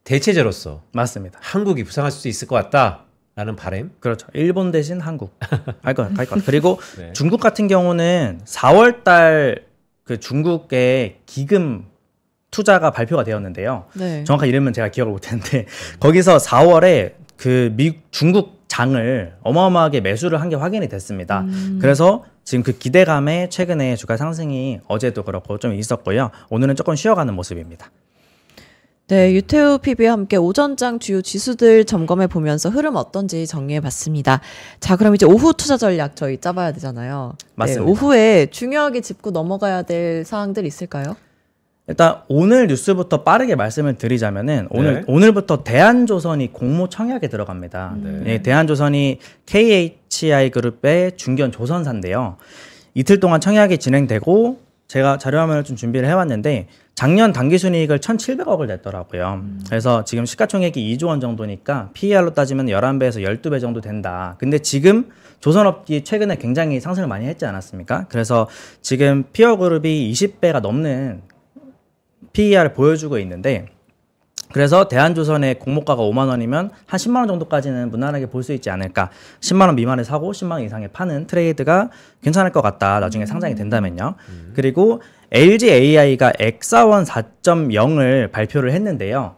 대체제로서 맞습니다. 한국이 부상할 수 있을 것 같다. 라는 바람? 그렇죠. 일본 대신 한국. 갈 것. 그리고 네. 중국 같은 경우는 4월 달 그 중국의 기금 투자가 발표가 되었는데요. 네. 정확한 이름은 제가 기억을 못했는데 거기서 4월에 그 중국 장을 어마어마하게 매수를 한 게 확인이 됐습니다. 그래서 지금 그 기대감에 최근에 주가 상승이 어제도 그렇고 좀 있었고요. 오늘은 조금 쉬어가는 모습입니다. 네, 유태우 PB와 함께 오전장 주요 지수들 점검해 보면서 흐름 어떤지 정리해 봤습니다. 자, 그럼 이제 오후 투자 전략 저희 짜봐야 되잖아요. 맞습니다. 네, 오후에 중요하게 짚고 넘어가야 될 사항들 있을까요? 일단 오늘 뉴스부터 빠르게 말씀을 드리자면은 오늘부터 대한조선이 공모 청약에 들어갑니다. 네, 대한조선이 KHI 그룹의 중견 조선사인데요. 이틀 동안 청약이 진행되고 제가 자료화면을 좀 준비를 해왔는데 작년 당기순이익을 1,700억을 냈더라고요. 그래서 지금 시가총액이 2조 원 정도니까 PER로 따지면 11배에서 12배 정도 된다. 근데 지금 조선업이 최근에 굉장히 상승을 많이 했지 않았습니까? 그래서 지금 피어그룹이 20배가 넘는 PER을 보여주고 있는데 그래서 대한조선의 공모가가 5만 원이면 한 10만 원 정도까지는 무난하게 볼 수 있지 않을까. 10만 원 미만에 사고 10만 원 이상에 파는 트레이드가 괜찮을 것 같다. 나중에 상장이 된다면요. 그리고 LG AI가 엑사원 4.0을 발표를 했는데요.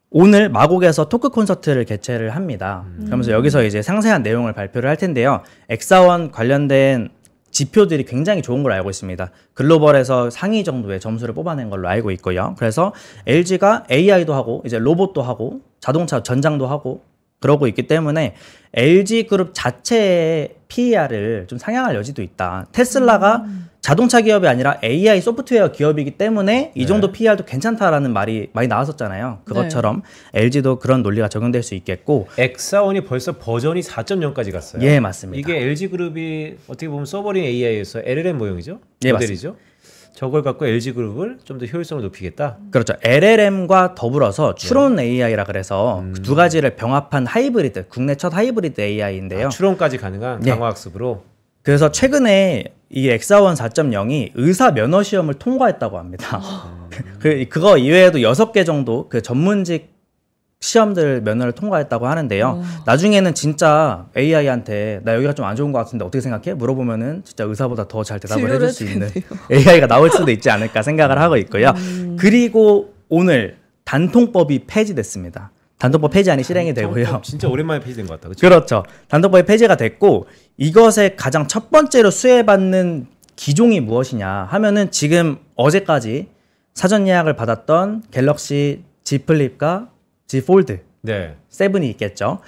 오늘 마곡에서 토크 콘서트를 개최를 합니다. 그러면서 여기서 이제 상세한 내용을 발표를 할 텐데요. 엑사원 관련된 지표들이 굉장히 좋은 걸 알고 있습니다. 글로벌에서 상위 정도의 점수를 뽑아낸 걸로 알고 있고요. 그래서 LG가 AI도 하고 이제 로봇도 하고 자동차 전장도 하고 그러고 있기 때문에 LG그룹 자체의 PER을 좀 상향할 여지도 있다. 테슬라가 자동차 기업이 아니라 AI 소프트웨어 기업이기 때문에 이 정도 PER도 괜찮다라는 말이 많이 나왔었잖아요. 그것처럼 LG도 그런 논리가 적용될 수 있겠고 엑사원이 벌써 버전이 4.0까지 갔어요. 예, 맞습니다. 이게 LG그룹이 어떻게 보면 서버링 AI에서 LLM 모형이죠? 예, 모델이죠? 저걸 갖고 LG그룹을 좀 더 효율성을 높이겠다? 그렇죠. LLM과 더불어서 추론 AI라 그래서 그 두 가지를 병합한 하이브리드, 국내 첫 하이브리드 AI인데요. 추론까지 가능한 예. 강화학습으로? 그래서 최근에 이 엑사원 4.0이 의사 면허 시험을 통과했다고 합니다. 그거 이외에도 6개 정도 그 전문직 시험들 면허를 통과했다고 하는데요. 나중에는 진짜 AI한테 나 여기가 좀 안 좋은 것 같은데 어떻게 생각해? 물어보면은 진짜 의사보다 더 잘 대답을 해줄 수 있는 AI가 나올 수도 있지 않을까 생각을 하고 있고요. 그리고 오늘 단통법이 폐지됐습니다. 단통법 폐지안이 실행이 되고요. 진짜 오랜만에 폐지된 것 같다. 그쵸? 그렇죠. 단통법이 폐지가 됐고 이것에 가장 첫 번째로 수혜받는 기종이 무엇이냐 하면은 지금 어제까지 사전 예약을 받았던 갤럭시 Z 플립과 Z 폴드 네. 7이 있겠죠.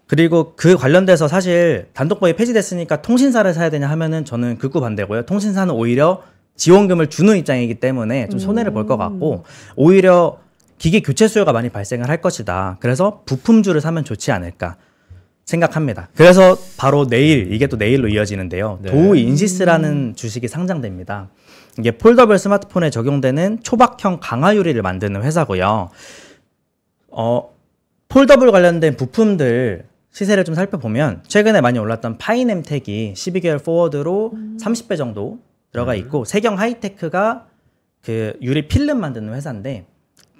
그리고 그 관련돼서 사실 단독법이 폐지됐으니까 통신사를 사야 되냐 하면은 저는 극구 반대고요. 통신사는 오히려 지원금을 주는 입장이기 때문에 좀 손해를 볼 것 같고 오히려 기기 교체 수요가 많이 발생을 할 것이다. 그래서 부품주를 사면 좋지 않을까 생각합니다. 그래서 바로 내일, 이게 또 내일로 이어지는데요. 네. 도우 인시스라는 주식이 상장됩니다. 이게 폴더블 스마트폰에 적용되는 초박형 강화 유리를 만드는 회사고요. 폴더블 관련된 부품들 시세를 좀 살펴보면 최근에 많이 올랐던 파이넴텍이 12개월 포워드로 30배 정도 들어가 있고 세경 하이테크가 그 유리 필름 만드는 회사인데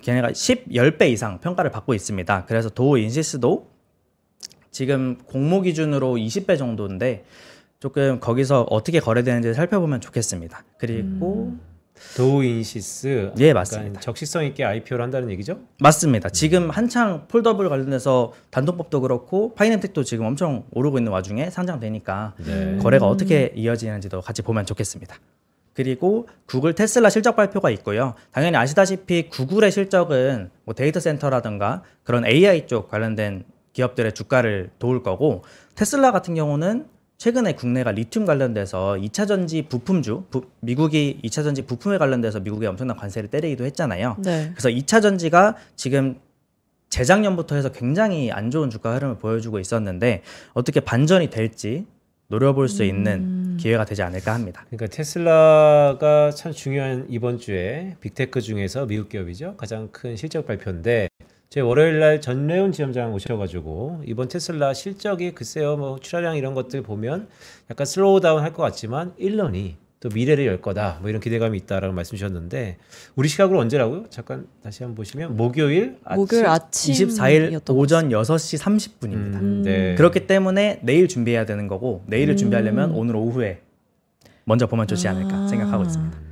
걔네가 10배 이상 평가를 받고 있습니다. 그래서 도우 인시스도 지금 공모 기준으로 20배 정도인데 조금 거기서 어떻게 거래되는지 살펴보면 좋겠습니다. 그리고 도우인시스 예, 맞습니다. 적시성 있게 IPO를 한다는 얘기죠? 맞습니다. 지금 한창 폴더블 관련해서 단독법도 그렇고 파이넴텍도 지금 엄청 오르고 있는 와중에 상장되니까 네. 거래가 어떻게 이어지는지도 같이 보면 좋겠습니다. 그리고 구글 테슬라 실적 발표가 있고요. 당연히 아시다시피 구글의 실적은 뭐 데이터 센터라든가 그런 AI 쪽 관련된 기업들의 주가를 도울 거고 테슬라 같은 경우는 최근에 국내가 리튬 관련돼서 2차 전지 부품주, 미국이 2차 전지 부품에 관련돼서 미국에 엄청난 관세를 때리기도 했잖아요. 네. 그래서 2차 전지가 지금 재작년부터 해서 굉장히 안 좋은 주가 흐름을 보여주고 있었는데 어떻게 반전이 될지 노려볼 수 있는 기회가 되지 않을까 합니다. 그러니까 테슬라가 참 중요한 이번 주에 빅테크 중에서 미국 기업이죠. 가장 큰 실적 발표인데 저희 월요일 날 전래훈 지점장 오셔가지고 이번 테슬라 실적이 글쎄요 뭐 출하량 이런 것들 보면 약간 슬로우 다운 할 것 같지만 1년이 또 미래를 열 거다 뭐 이런 기대감이 있다라고 말씀 주셨는데 우리 시각으로 언제라고요? 잠깐 다시 한번 보시면 목요일 아침 24일 오전 6시 30분입니다. 네. 그렇기 때문에 내일 준비해야 되는 거고 내일을 준비하려면 오늘 오후에 먼저 보면 좋지 않을까 생각하고 있습니다.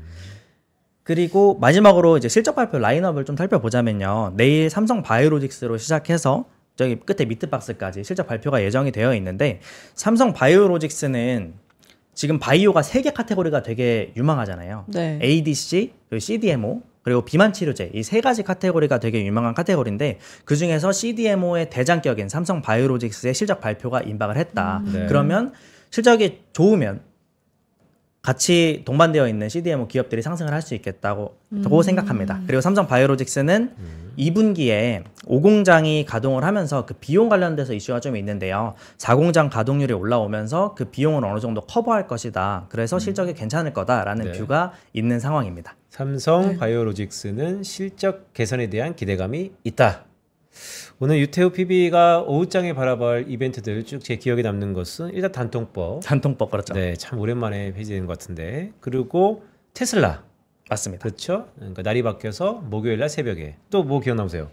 그리고 마지막으로 이제 실적 발표 라인업을 좀 살펴보자면요. 내일 삼성 바이오로직스로 시작해서 저기 끝에 미트박스까지 실적 발표가 예정이 되어 있는데 삼성 바이오로직스는 지금 바이오가 3개 카테고리가 되게 유망하잖아요. 네. ADC, 그리고 CDMO, 그리고 비만 치료제 이 3가지 카테고리가 되게 유망한 카테고리인데 그중에서 CDMO의 대장격인 삼성 바이오로직스의 실적 발표가 임박을 했다. 네. 그러면 실적이 좋으면 같이 동반되어 있는 CDMO 기업들이 상승을 할 수 있겠다고 생각합니다. 그리고 삼성 바이오로직스는 2분기에 5공장이 가동을 하면서 그 비용 관련돼서 이슈가 좀 있는데요. 4공장 가동률이 올라오면서 그 비용을 어느 정도 커버할 것이다. 그래서 실적이 괜찮을 거다라는 네. 뷰가 있는 상황입니다. 삼성 바이오로직스는 실적 개선에 대한 기대감이 있다. 오늘 유태우 PB가 오후장에 바라볼 이벤트들 쭉 제 기억에 남는 것은 일단 단통법. 단통법 그렇죠. 네, 참 오랜만에 폐지된 것 같은데. 그리고 테슬라. 맞습니다. 그렇죠. 그러니까 날이 바뀌어서 목요일 날 새벽에. 또 뭐 기억나세요?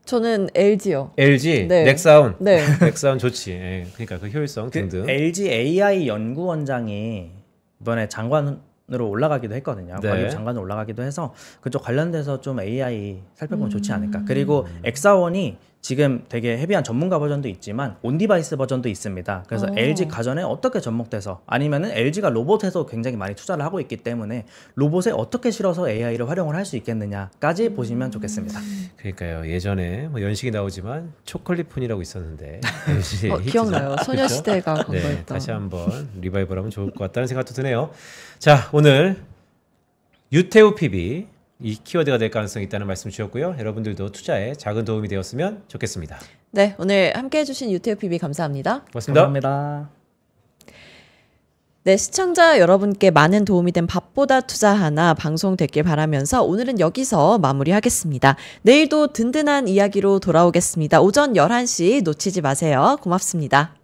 저는 LG요. LG, 네. 넥사운. 네. 넥사운 좋지. 예, 그러니까 그 효율성 등등. LG AI 연구원장이 이번에 장관으로 올라가기도 했거든요. 네. 관리부 장관으로 올라가기도 해서 그쪽 관련돼서 좀 AI 살펴보면 좋지 않을까. 그리고 엑사원이 지금 되게 헤비한 전문가 버전도 있지만 온디바이스 버전도 있습니다. 그래서 LG 가전에 어떻게 접목돼서 아니면은 LG가 로봇에서 굉장히 많이 투자를 하고 있기 때문에 로봇에 어떻게 실어서 AI를 활용을 할 수 있겠느냐까지 보시면 좋겠습니다. 그러니까요. 예전에 뭐 연식이 나오지만 초콜릿폰이라고 있었는데 LG 기억나요. 소녀시대가 네, 광고했던. 다시 한번 리바이벌하면 좋을 것 같다는 생각도 드네요. 자, 오늘 유태우 PB 이 키워드가 될 가능성이 있다는 말씀 주셨고요. 여러분들도 투자에 작은 도움이 되었으면 좋겠습니다. 네, 오늘 함께해 주신 유태우 PB 감사합니다. 고맙습니다. 감사합니다. 네, 시청자 여러분께 많은 도움이 된 밥보다 투자하나 방송됐길 바라면서 오늘은 여기서 마무리하겠습니다. 내일도 든든한 이야기로 돌아오겠습니다. 오전 11시 놓치지 마세요. 고맙습니다.